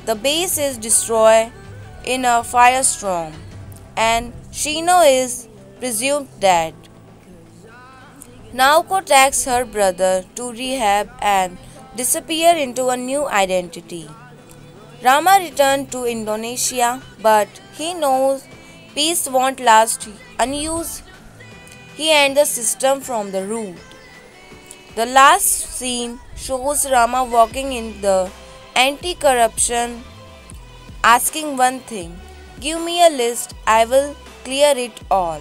The base is destroyed in a firestorm, and Shino is presumed dead. Naoko takes her brother to rehab and disappears into a new identity. Rama returned to Indonesia, but he knows peace won't last. Unused, he ends the system from the root. The last scene shows Rama walking in the anti-corruption, asking one thing: give me a list, I will clear it all.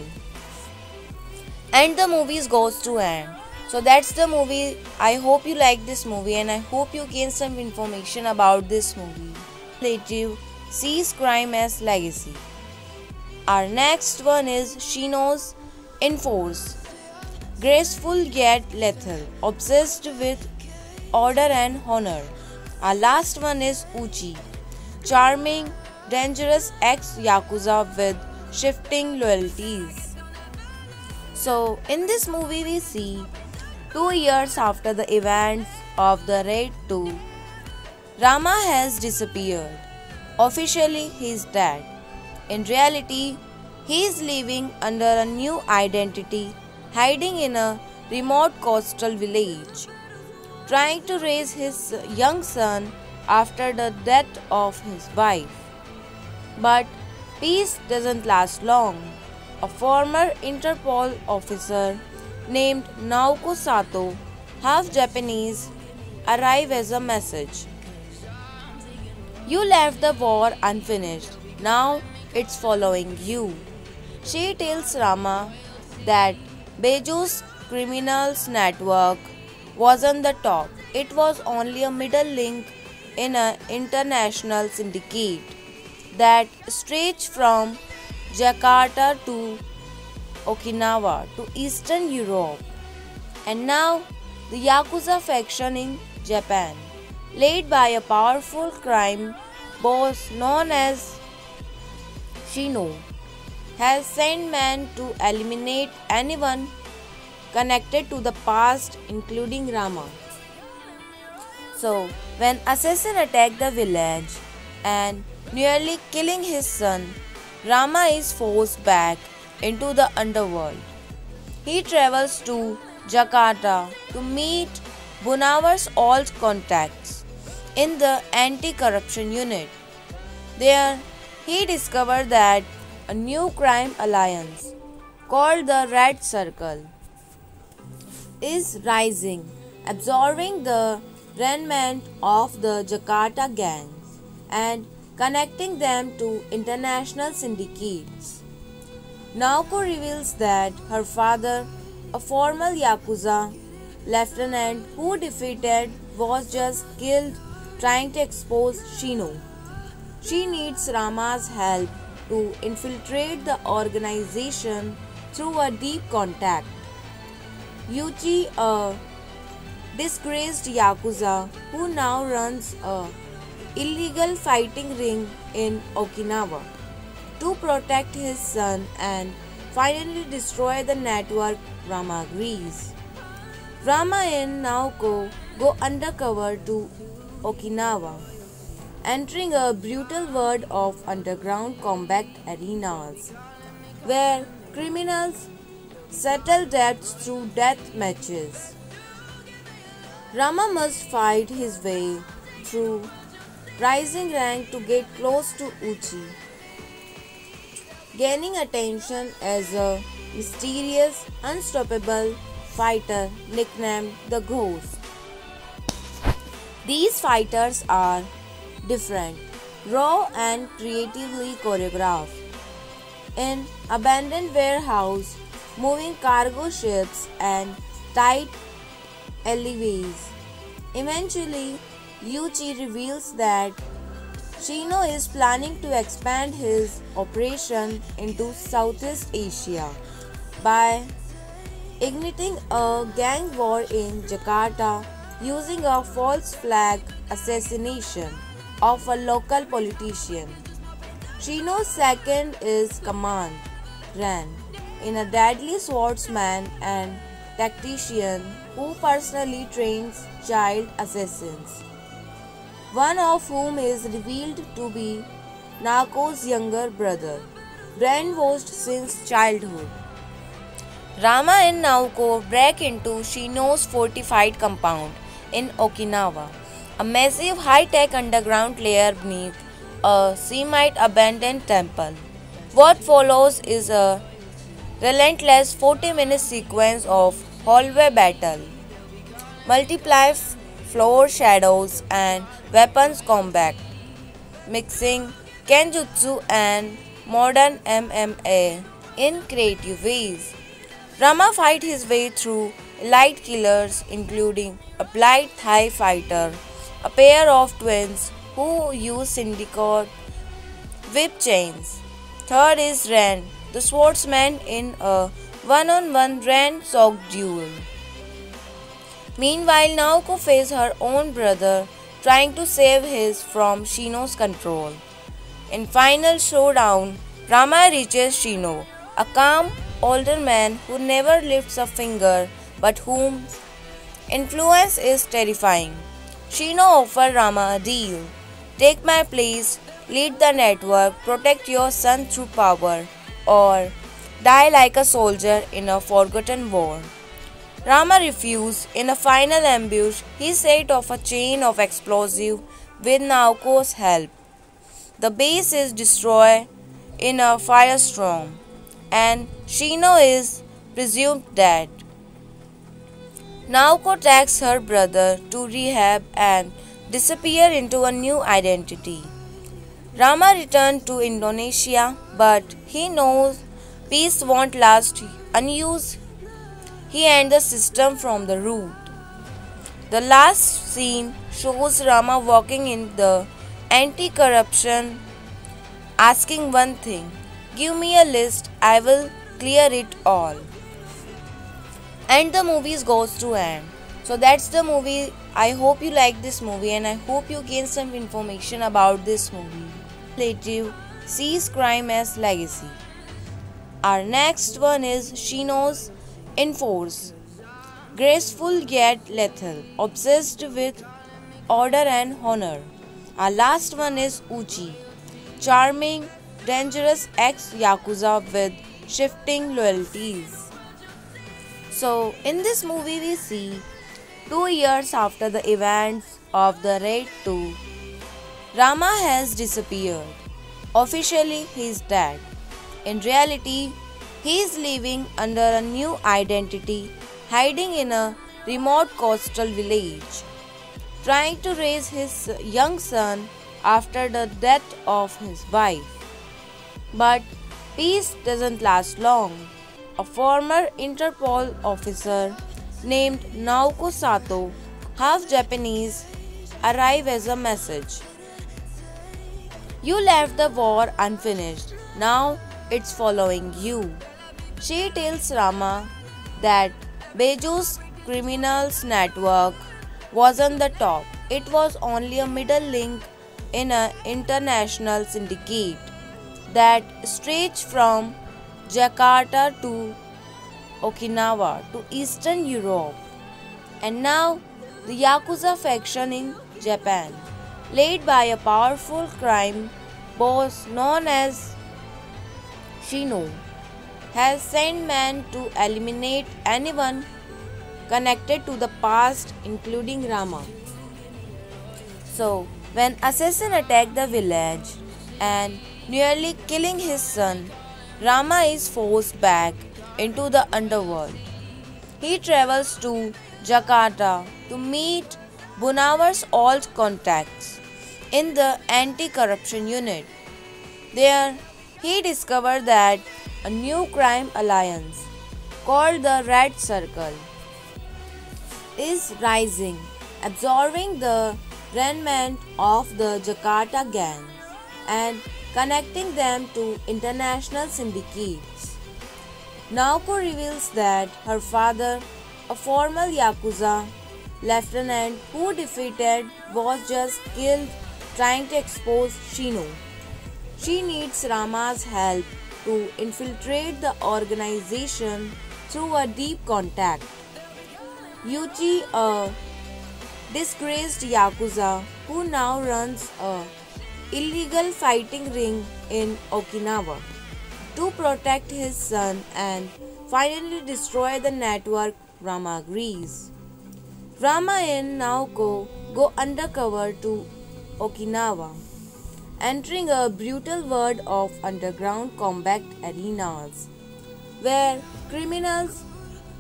And the movie goes to end. So that's the movie. I hope you like this movie and I hope you gain some information about this movie. Relative sees crime as legacy. Our next one is Shino's Enforce. Graceful yet lethal, obsessed with order and honor. Our last one is Uchi. Charming, dangerous ex-Yakuza with shifting loyalties. So, in this movie, we see 2 years after the events of the Raid 2, Rama has disappeared. Officially, he is dead. In reality, he is living under a new identity, hiding in a remote coastal village, trying to raise his young son after the death of his wife. But peace doesn't last long. A former Interpol officer named Naoko Sato, half Japanese, arrives as a message. You left the war unfinished. Now it's following you. She tells Rama that Beju's criminals network wasn't the top. It was only a middle link in an international syndicate that stretched from Jakarta to Okinawa to Eastern Europe. And now the Yakuza faction in Japan, led by a powerful crime boss known as Shino, has sent men to eliminate anyone connected to the past, including Rama. So, when assassin attacked the village and nearly killing his son, Rama is forced back into the underworld. He travels to Jakarta to meet Bunawar's old contacts in the anti-corruption unit. There, he discovered that a new crime alliance called the Red Circle is rising, absorbing the remnant of the Jakarta gangs and connecting them to international syndicates. Naoko reveals that her father, a former Yakuza lieutenant who defeated, was just killed trying to expose Shino. She needs Rama's help to infiltrate the organization through a deep contact. Yuji, a disgraced Yakuza who now runs a illegal fighting ring in Okinawa, to protect his son and finally destroy the network, Rama agrees. Rama and Naoko go undercover to Okinawa, entering a brutal world of underground combat arenas, where criminals settle debts through death matches. Rama must fight his way through rising rank to get close to Uchi, gaining attention as a mysterious, unstoppable fighter nicknamed the Ghost. These fighters are different, raw and creatively choreographed. In abandoned warehouse, moving cargo ships and tight alleyways. Eventually, Yuji reveals that Shino is planning to expand his operation into Southeast Asia by igniting a gang war in Jakarta using a false flag assassination of a local politician. Shino's second is command, Ren, in a deadly swordsman and tactician who personally trains child assassins, one of whom is revealed to be Naoko's younger brother, brainwashed since childhood. Rama and Naoko break into Shino's fortified compound in Okinawa, a massive high-tech underground lair beneath a semi-abandoned temple. What follows is a relentless 40-minute sequence of hallway battle, multiply floor shadows and weapons combat, mixing Kenjutsu and modern MMA in creative ways. Rama fights his way through elite killers including a blind Thai fighter, a pair of twins who use syndicate whip chains. Third is Ren, the swordsman in a one-on-one Ren-soaked duel. Meanwhile, Naoko faces her own brother trying to save his from Shino's control. In final showdown, Rama reaches Shino, a calm older man who never lifts a finger but whom influence is terrifying. Shino offers Rama a deal. Take my place, lead the network, protect your son through power, or die like a soldier in a forgotten war. Rama refused. In a final ambush, he set off a chain of explosives with Nauko's help. The base is destroyed in a firestorm, and Shino is presumed dead. Naoko takes her brother to rehab and disappear into a new identity. Rama returned to Indonesia, but he knows peace won't last. Unused, he ends the system from the root. The last scene shows Rama walking in the anti-corruption, asking one thing: give me a list, I will clear it all. And the movie goes to end. So that's the movie. I hope you like this movie and I hope you gain some information about this movie. Relative sees crime as legacy. Our next one is Shino's Enforce. Graceful yet lethal, obsessed with order and honor. Our last one is Uchi. Charming, dangerous ex-yakuza with shifting loyalties. So, in this movie, we see 2 years after the events of the Raid 2, Rama has disappeared. Officially, he is dead. In reality, he is living under a new identity, hiding in a remote coastal village, trying to raise his young son after the death of his wife. But peace doesn't last long. A former Interpol officer named Naoko Sato, half Japanese, arrives as a message. You left the war unfinished. Now it's following you. She tells Rama that Beju's criminals network wasn't the top. It was only a middle link in an international syndicate that stretched from Jakarta to Okinawa to Eastern Europe, and now the Yakuza faction in Japan, led by a powerful crime boss known as Shino, has sent men to eliminate anyone connected to the past, including Rama. So, when assassin attacked the village and nearly killing his son, Rama is forced back into the underworld. He travels to Jakarta to meet Bunawar's old contacts in the anti-corruption unit. There, he discovered that a new crime alliance called the Red Circle is rising, absorbing the remnant of the Jakarta gangs and connecting them to international syndicates. Naoko reveals that her father, a former Yakuza lieutenant who defeated, was just killed trying to expose Shino. She needs Rama's help to infiltrate the organization through a deep contact. Yuchi, a disgraced Yakuza who now runs a illegal fighting ring in Okinawa, to protect his son and finally destroy the network, Rama agrees. Rama and Naoko go undercover to Okinawa, entering a brutal world of underground combat arenas, where criminals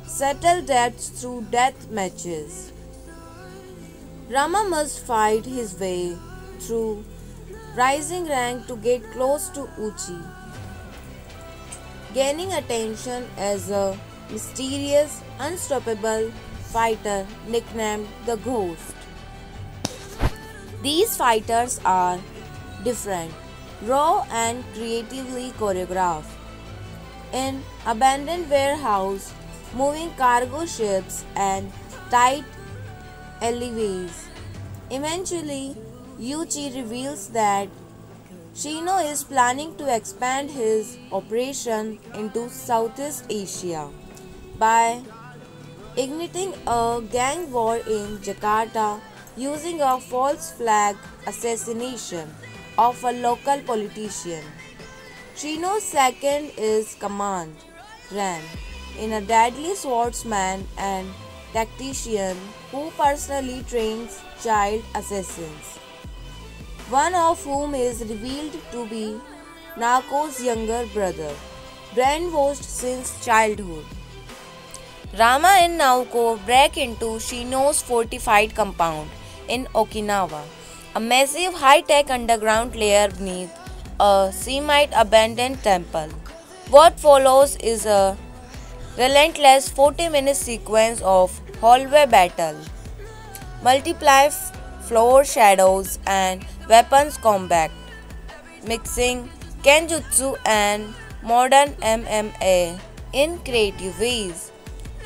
settle debts through death matches. Rama must fight his way through rising rank to get close to Uchi, gaining attention as a mysterious, unstoppable fighter nicknamed the Ghost. These fighters are different, raw and creatively choreographed. In abandoned warehouse, moving cargo ships and tight alleyways. Eventually, Yuchi reveals that Shino is planning to expand his operation into Southeast Asia by igniting a gang war in Jakarta using a false flag assassination of a local politician. Shino's second is command, Ran, in a deadly swordsman and tactician who personally trains child assassins, one of whom is revealed to be Nako's younger brother, brainwashed since childhood. Rama and Naoko break into Shino's fortified compound in Okinawa, a massive high-tech underground lair beneath a semi-abandoned temple. What follows is a relentless 40-minute sequence of hallway battle, multiply floor shadows and weapons combat, mixing Kenjutsu and modern MMA in creative ways.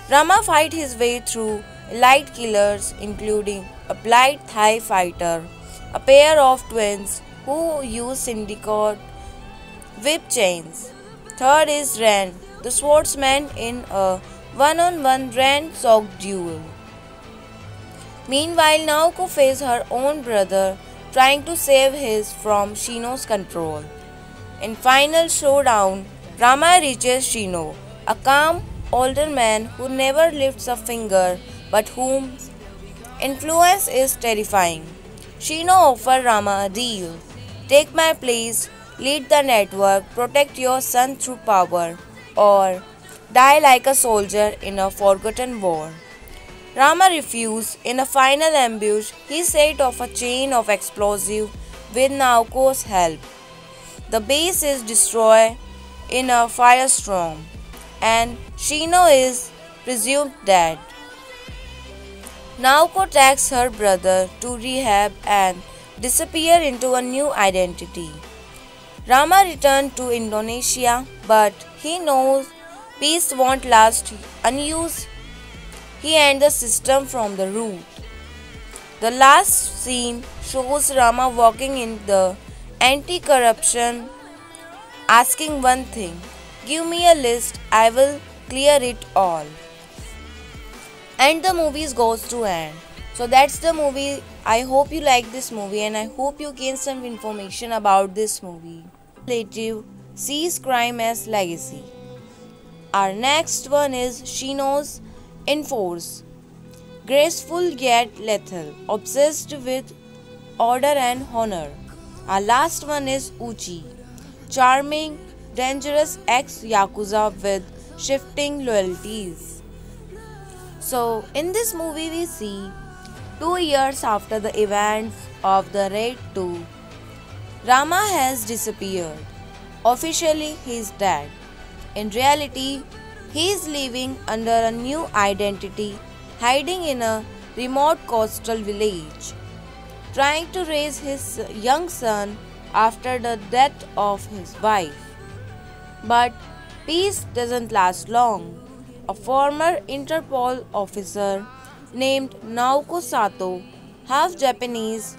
Rama fights his way through elite killers including a blind Thai fighter, a pair of twins who use syndicate whip chains. Third is Ren, the swordsman in a one-on-one Ren-soaked duel. Meanwhile, Naoko faces her own brother trying to save his from Shino's control. In final showdown, Rama reaches Shino, a calm older man who never lifts a finger but whose influence is terrifying. Shino offers Rama a deal. Take my place, lead the network, protect your son through power, or die like a soldier in a forgotten war. Rama refused. In a final ambush, he set off a chain of explosives with Naoko's help. The base is destroyed in a firestorm, and Shino is presumed dead. Naoko takes her brother to rehab and disappears into a new identity. Rama returned to Indonesia, but he knows peace won't last unused. He ends the system from the root. The last scene shows Rama walking in the anti-corruption, asking one thing: give me a list, I will clear it all. And the movie goes to end. So that's the movie. I hope you like this movie and I hope you gain some information about this movie. Relative sees crime as legacy. Our next one is Shino's Enforce. Graceful yet lethal, obsessed with order and honor. Our last one is Uchi. Charming, dangerous ex-yakuza with shifting loyalties. So, in this movie we see 2 years after the events of the Raid 2, Rama has disappeared. Officially, he is dead. In reality, he is living under a new identity, hiding in a remote coastal village, trying to raise his young son after the death of his wife. But peace doesn't last long. A former Interpol officer named Naoko Sato, half Japanese,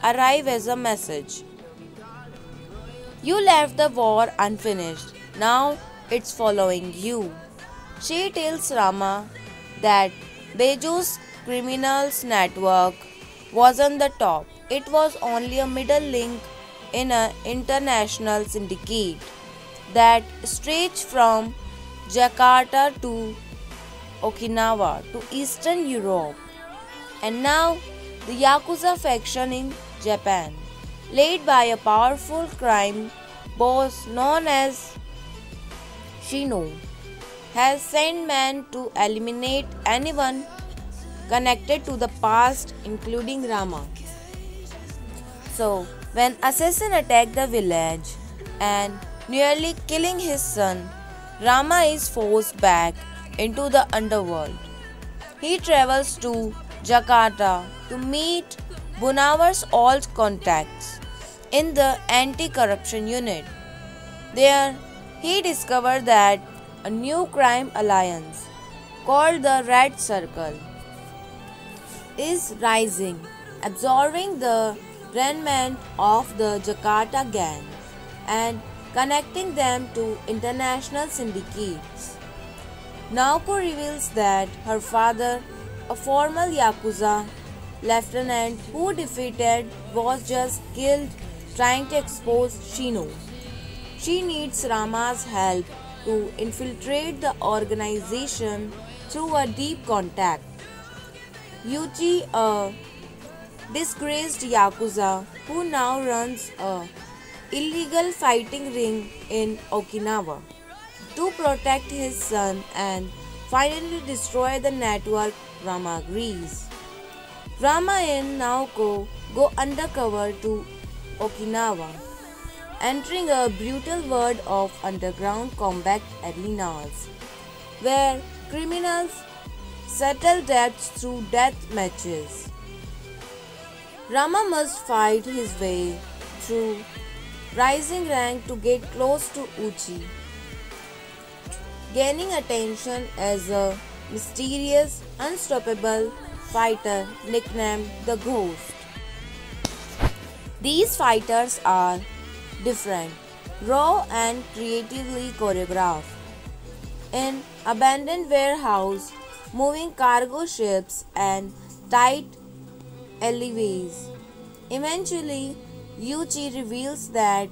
arrives as a message. You left the war unfinished. Now it's following you. She tells Rama that Beju's criminals network wasn't the top. It was only a middle link in an international syndicate that stretched from Jakarta to Okinawa to Eastern Europe. And now the Yakuza faction in Japan, led by a powerful crime boss known as Shino, has sent men to eliminate anyone connected to the past, including Rama. So, when assassin attacked the village and nearly killing his son, Rama is forced back into the underworld. He travels to Jakarta to meet Bunawar's old contacts in the anti-corruption unit. There, he discovered that a new crime alliance called the Red Circle is rising, absorbing the remnant of the Jakarta gang and connecting them to international syndicates. Naoko reveals that her father, a former Yakuza lieutenant who defeated, was just killed trying to expose Shino. She needs Rama's help to infiltrate the organization through a deep contact. Yuji, a disgraced Yakuza who now runs a illegal fighting ring in Okinawa, to protect his son and finally destroy the network, Rama agrees. Rama and Naoko go undercover to Okinawa, entering a brutal world of underground combat arenas, where criminals settle debts through death matches. Rama must fight his way through rising rank to get close to Uchi, gaining attention as a mysterious, unstoppable fighter nicknamed the Ghost. These fighters are different, raw and creatively choreographed. In abandoned warehouse, moving cargo ships and tight alleyways. Eventually, Yuji reveals that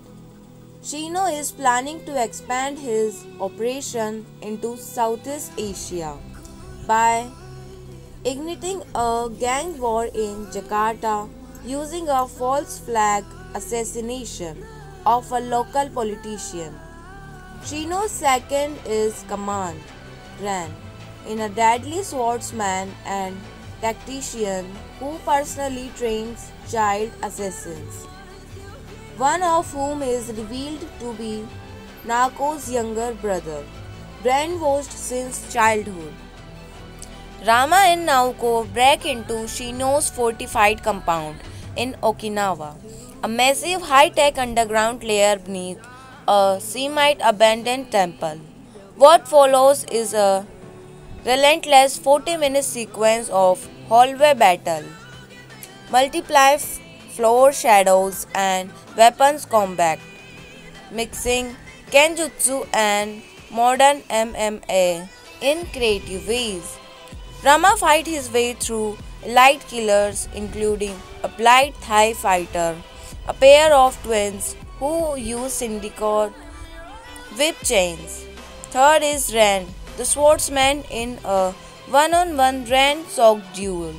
Shino is planning to expand his operation into Southeast Asia by igniting a gang war in Jakarta using a false flag assassination of a local politician. Shino's second is Command Ran, in a deadly swordsman and tactician who personally trains child assassins, one of whom is revealed to be Naoko's younger brother, brainwashed since childhood. Rama and Naoko break into Shino's fortified compound in Okinawa, a massive high-tech underground lair beneath a semi-abandoned temple. What follows is a relentless 40-minute sequence of hallway battle, multiply floor shadows and weapons combat, mixing Kenjutsu and modern MMA in creative ways. Rama fights his way through elite killers including a blind Thai fighter, a pair of twins who use syndicate whip chains. Third is Ren, the swordsman, in a one-on-one Ren-soaked duel.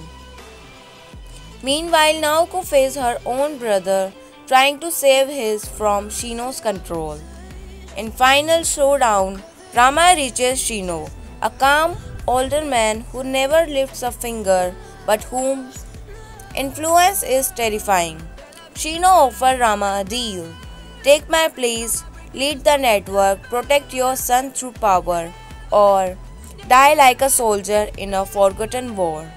Meanwhile, Naoko faces her own brother, trying to save his from Shino's control. In final showdown, Rama reaches Shino, a calm, older man who never lifts a finger but whose influence is terrifying. Shino offers Rama a deal. Take my place, lead the network, protect your son through power, or die like a soldier in a forgotten war.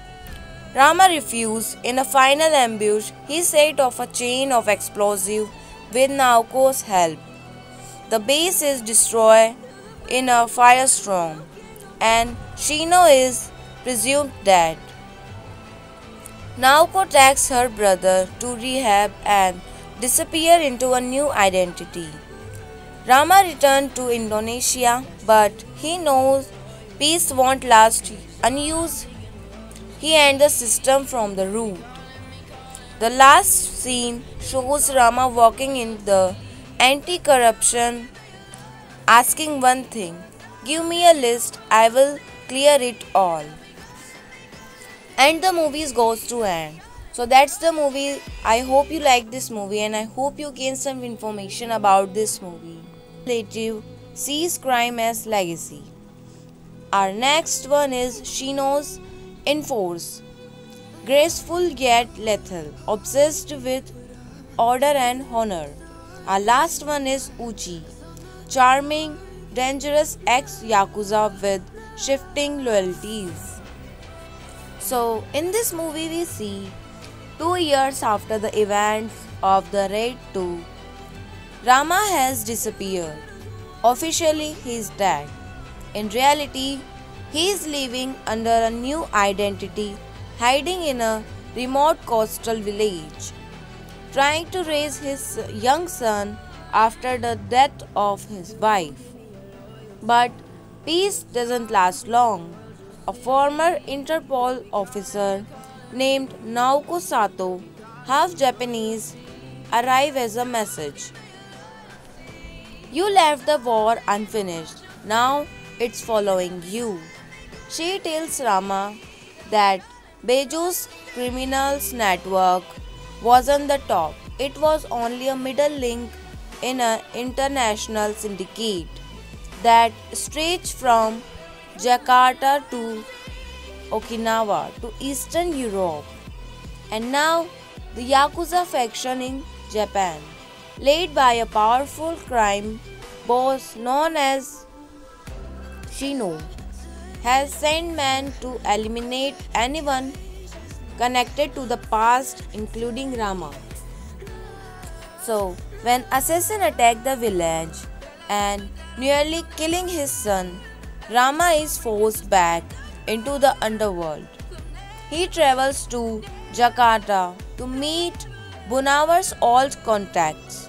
Rama refused. In a final ambush, he set off a chain of explosives with Naoko's help. The base is destroyed in a firestorm, and Shino is presumed dead. Naoko takes her brother to rehab and disappears into a new identity. Rama returned to Indonesia, but he knows peace won't last. Unused, he ends the system from the root. The last scene shows Rama walking in the anti-corruption, asking one thing: give me a list, I will clear it all. And the movie goes to end. So that's the movie. I hope you like this movie and I hope you gain some information about this movie. Relative sees crime as legacy. Our next one is Shino's Enforce. Graceful yet lethal, obsessed with order and honor. Our last one is Uchi. Charming, dangerous ex-Yakuza with shifting loyalties. So, in this movie we see 2 years after the events of the Raid 2, Rama has disappeared. Officially, he is dead. In reality, he is living under a new identity, hiding in a remote coastal village. trying to raise his young son after the death of his wife. But peace doesn't last long. A former Interpol officer named Naoko Sato, half Japanese, arrives as a message. You left the war unfinished. Now it's following you. She tells Rama that Beju's criminals network wasn't the top. It was only a middle link in an international syndicate that stretched from Jakarta to Okinawa to Eastern Europe. And now the Yakuza faction in Japan, led by a powerful crime boss known as Shino, has sent men to eliminate anyone connected to the past, including Rama. So, when assassin attacked the village and nearly killing his son, Rama is forced back into the underworld. He travels to Jakarta to meet Bunawar's old contacts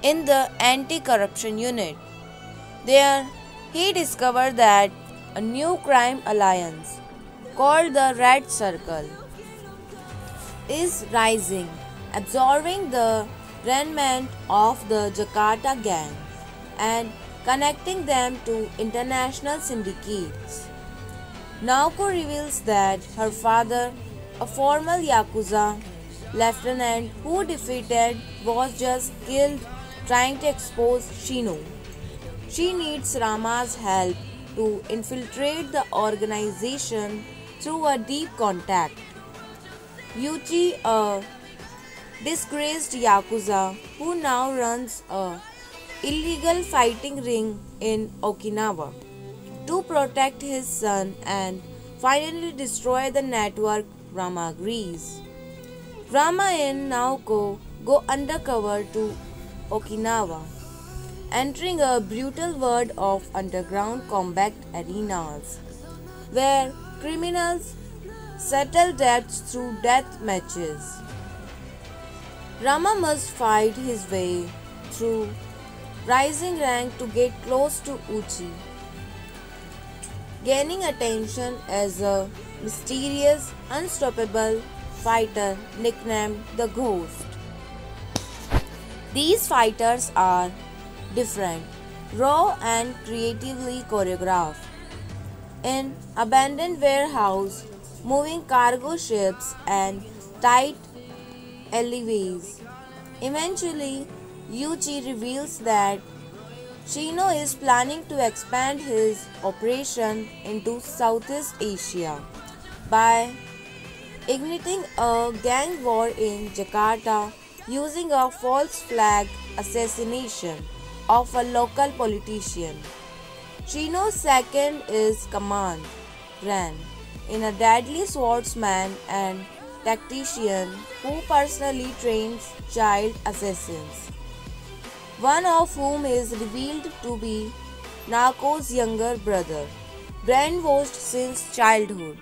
in the anti-corruption unit. There, he discovered that a new crime alliance called the Red Circle is rising, absorbing the remnant of the Jakarta gang and connecting them to international syndicates. Naoko reveals that her father, a former Yakuza lieutenant who defeated, was just killed trying to expose Shino. She needs Rama's help to infiltrate the organization through a deep contact. Yuji, a disgraced Yakuza who now runs a illegal fighting ring in Okinawa, to protect his son and finally destroy the network, Rama agrees. Rama and Naoko go undercover to Okinawa, entering a brutal world of underground combat arenas, where criminals settle debts through death matches. Rama must fight his way through rising rank to get close to Uchi, gaining attention as a mysterious, unstoppable fighter nicknamed the Ghost. These fighters are different, raw and creatively choreographed. In abandoned warehouse, moving cargo ships and tight alleyways. Eventually, Yuji reveals that Shino is planning to expand his operation into Southeast Asia by igniting a gang war in Jakarta using a false flag assassination of a local politician. Shino's second is Command Ran, in a deadly swordsman and tactician who personally trains child assassins, one of whom is revealed to be Naoko's younger brother, brainwashed since childhood.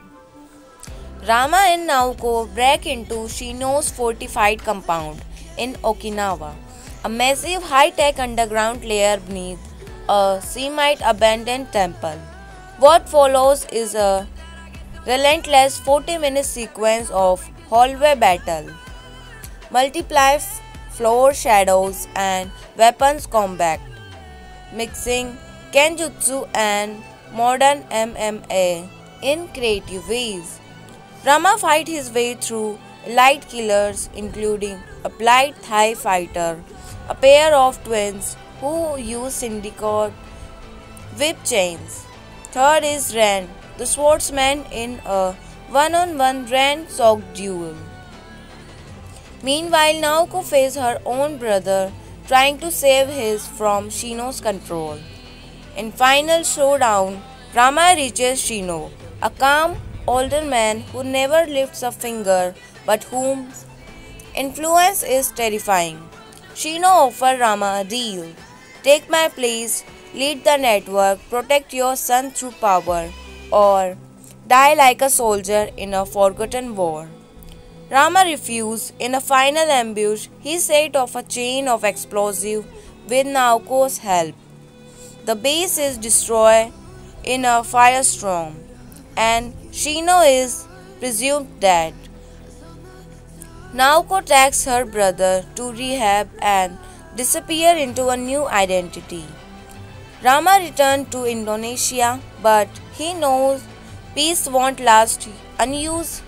Rama and Naoko break into Shino's fortified compound in Okinawa, a massive high-tech underground lair beneath a semi-abandoned temple. What follows is a relentless 40-minute sequence of hallway battle, multiply floor shadows and weapons combat, mixing Kenjutsu and modern MMA in creative ways. Rama fights his way through elite killers including a blind Thai fighter, a pair of twins who use syndicate whip chains. Third is Ren, the swordsman, in a one-on-one Ren-soaked duel. Meanwhile, Naoko faces her own brother, trying to save his from Shino's control. In final showdown, Rama reaches Shino, a calm, older man who never lifts a finger but whose influence is terrifying. Shino offers Rama a deal. Take my place, lead the network, protect your son through power, or die like a soldier in a forgotten war. Rama refused. In a final ambush, he set off a chain of explosives with Nauko's help. The base is destroyed in a firestorm, and Shino is presumed dead. Naoko takes her brother to rehab and disappear into a new identity. Rama returned to Indonesia, but he knows peace won't last unused.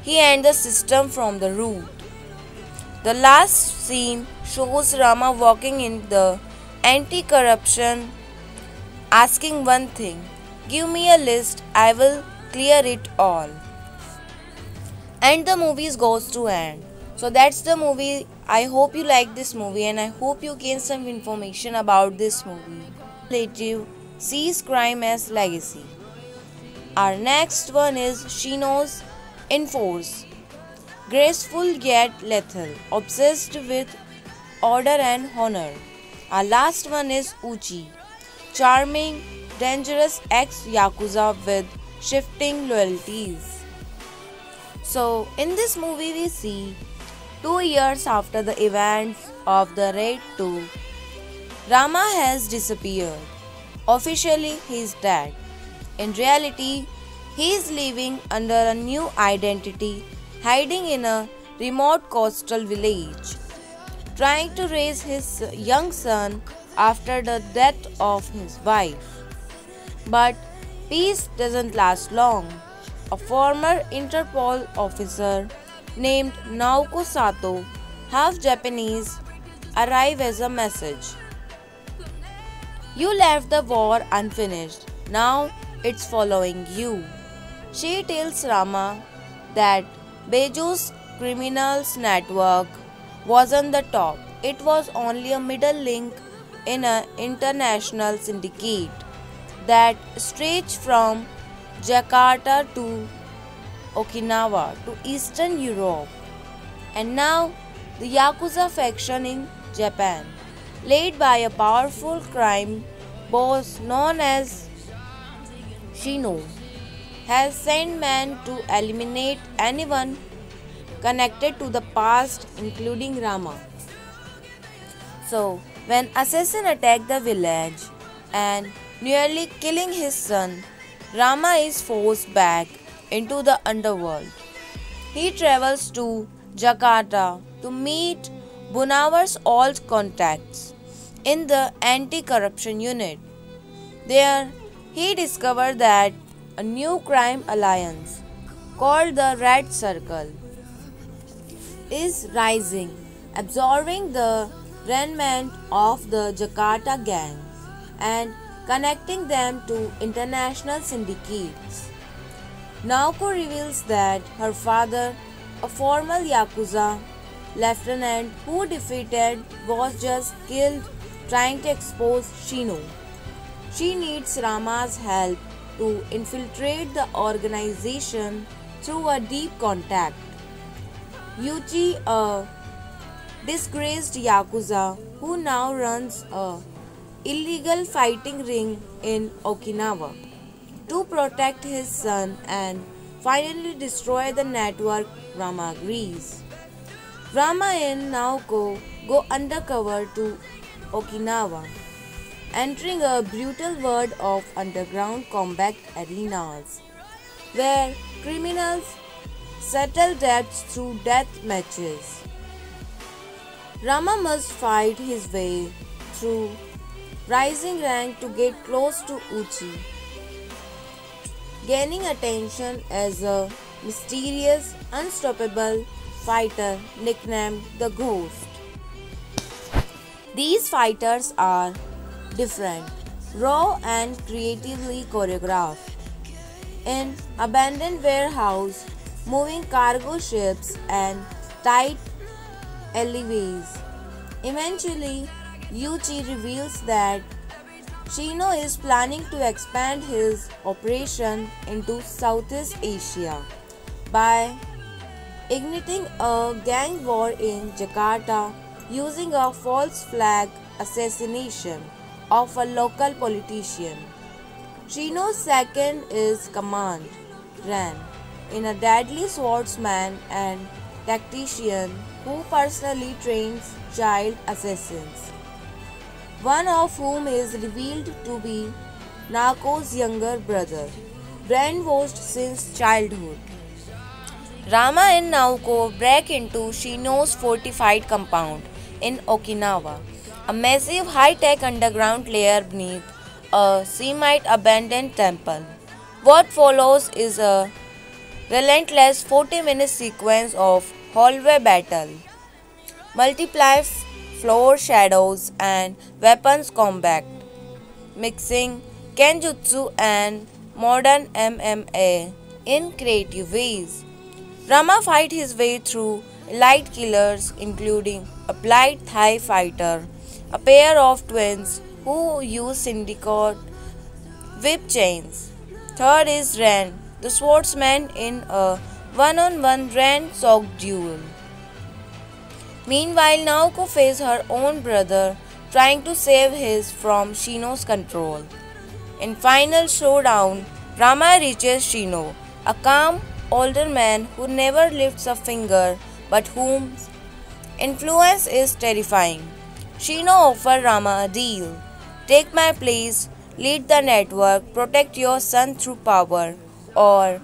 He ends the system from the root. The last scene shows Rama walking in the anti-corruption, asking one thing: give me a list, I will clear it all. And the movie goes to end. So that's the movie. I hope you like this movie and I hope you gain some information about this movie. Relative sees crime as legacy. Our next one is Shino's Enforce. Graceful yet lethal, obsessed with order and honor. Our last one is Uchi. Charming, dangerous ex-yakuza with shifting loyalties. So, in this movie we see 2 years after the events of the Raid 2, Rama has disappeared. Officially, he is dead. In reality, he is living under a new identity, hiding in a remote coastal village, trying to raise his young son after the death of his wife. But peace doesn't last long. A former Interpol officer named Naoko Sato, half Japanese, arrives as a message. You left the war unfinished. Now it's following you. She tells Rama that Beju's criminals network wasn't the top. It was only a middle link in an international syndicate that stretched from Jakarta to Okinawa to Eastern Europe. And now the Yakuza faction in Japan, led by a powerful crime boss known as Shino, has sent men to eliminate anyone connected to the past, including Rama. So, when assassin attacked the village and nearly killing his son, Rama is forced back into the underworld. He travels to Jakarta to meet Bunawar's old contacts in the anti-corruption unit. There, he discovered that a new crime alliance called the Red Circle is rising, absorbing the remnant of the Jakarta gangs and connecting them to international syndicates. Naoko reveals that her father, a former Yakuza lieutenant who defeated, was just killed trying to expose Shino. She needs Rama's help to infiltrate the organization through a deep contact. Yuji, a disgraced Yakuza who now runs a illegal fighting ring in Okinawa, to protect his son and finally destroy the network, Rama agrees. Rama and Naoko go undercover to Okinawa, entering a brutal world of underground combat arenas, where criminals settle debts through death matches. Rama must fight his way through rising rank to get close to Uchi, gaining attention as a mysterious, unstoppable fighter nicknamed the Ghost. These fighters are different, raw and creatively choreographed. In abandoned warehouse, moving cargo ships and tight alleyways. Eventually, Yuji reveals that Shino is planning to expand his operation into Southeast Asia by igniting a gang war in Jakarta using a false flag assassination of a local politician. Shino's second is command, Ran, in a deadly swordsman and tactician who personally trains child assassins, one of whom is revealed to be Naoko's younger brother, brainwashed since childhood. Rama and Naoko break into Shino's fortified compound in Okinawa, a massive high-tech underground lair beneath a semi-abandoned temple. What follows is a relentless 40-minute sequence of hallway battle, multiply floor shadows and weapons combat, mixing Kenjutsu and modern MMA in creative ways. Rama fights his way through elite killers including a blind Thai fighter, a pair of twins who use syndicate whip chains. Third is Ren, the swordsman in a one-on-one Ren-soaked duel. Meanwhile, Naoko faces her own brother trying to save his from Shino's control. In final showdown, Rama reaches Shino, a calm older man who never lifts a finger but whose influence is terrifying. Shino offers Rama a deal. Take my place, lead the network, protect your son through power, or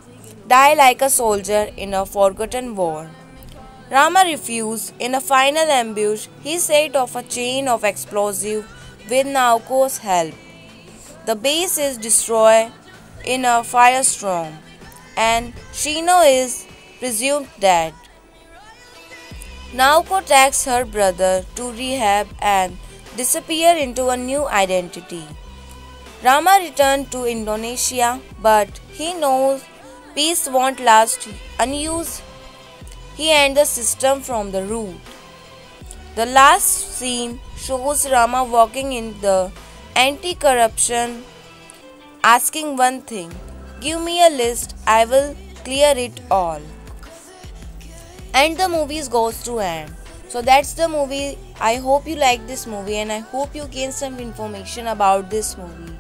die like a soldier in a forgotten war. Rama refused. In a final ambush, he set off a chain of explosives with Naoko's help. The base is destroyed in a firestorm, and Shino is presumed dead. Naoko takes her brother to rehab and disappears into a new identity. Rama returned to Indonesia, but he knows peace won't last unused. He ends the system from the root. The last scene shows Rama walking in the anti-corruption, asking one thing: give me a list, I will clear it all. And the movie goes to end. So that's the movie. I hope you like this movie and I hope you gain some information about this movie.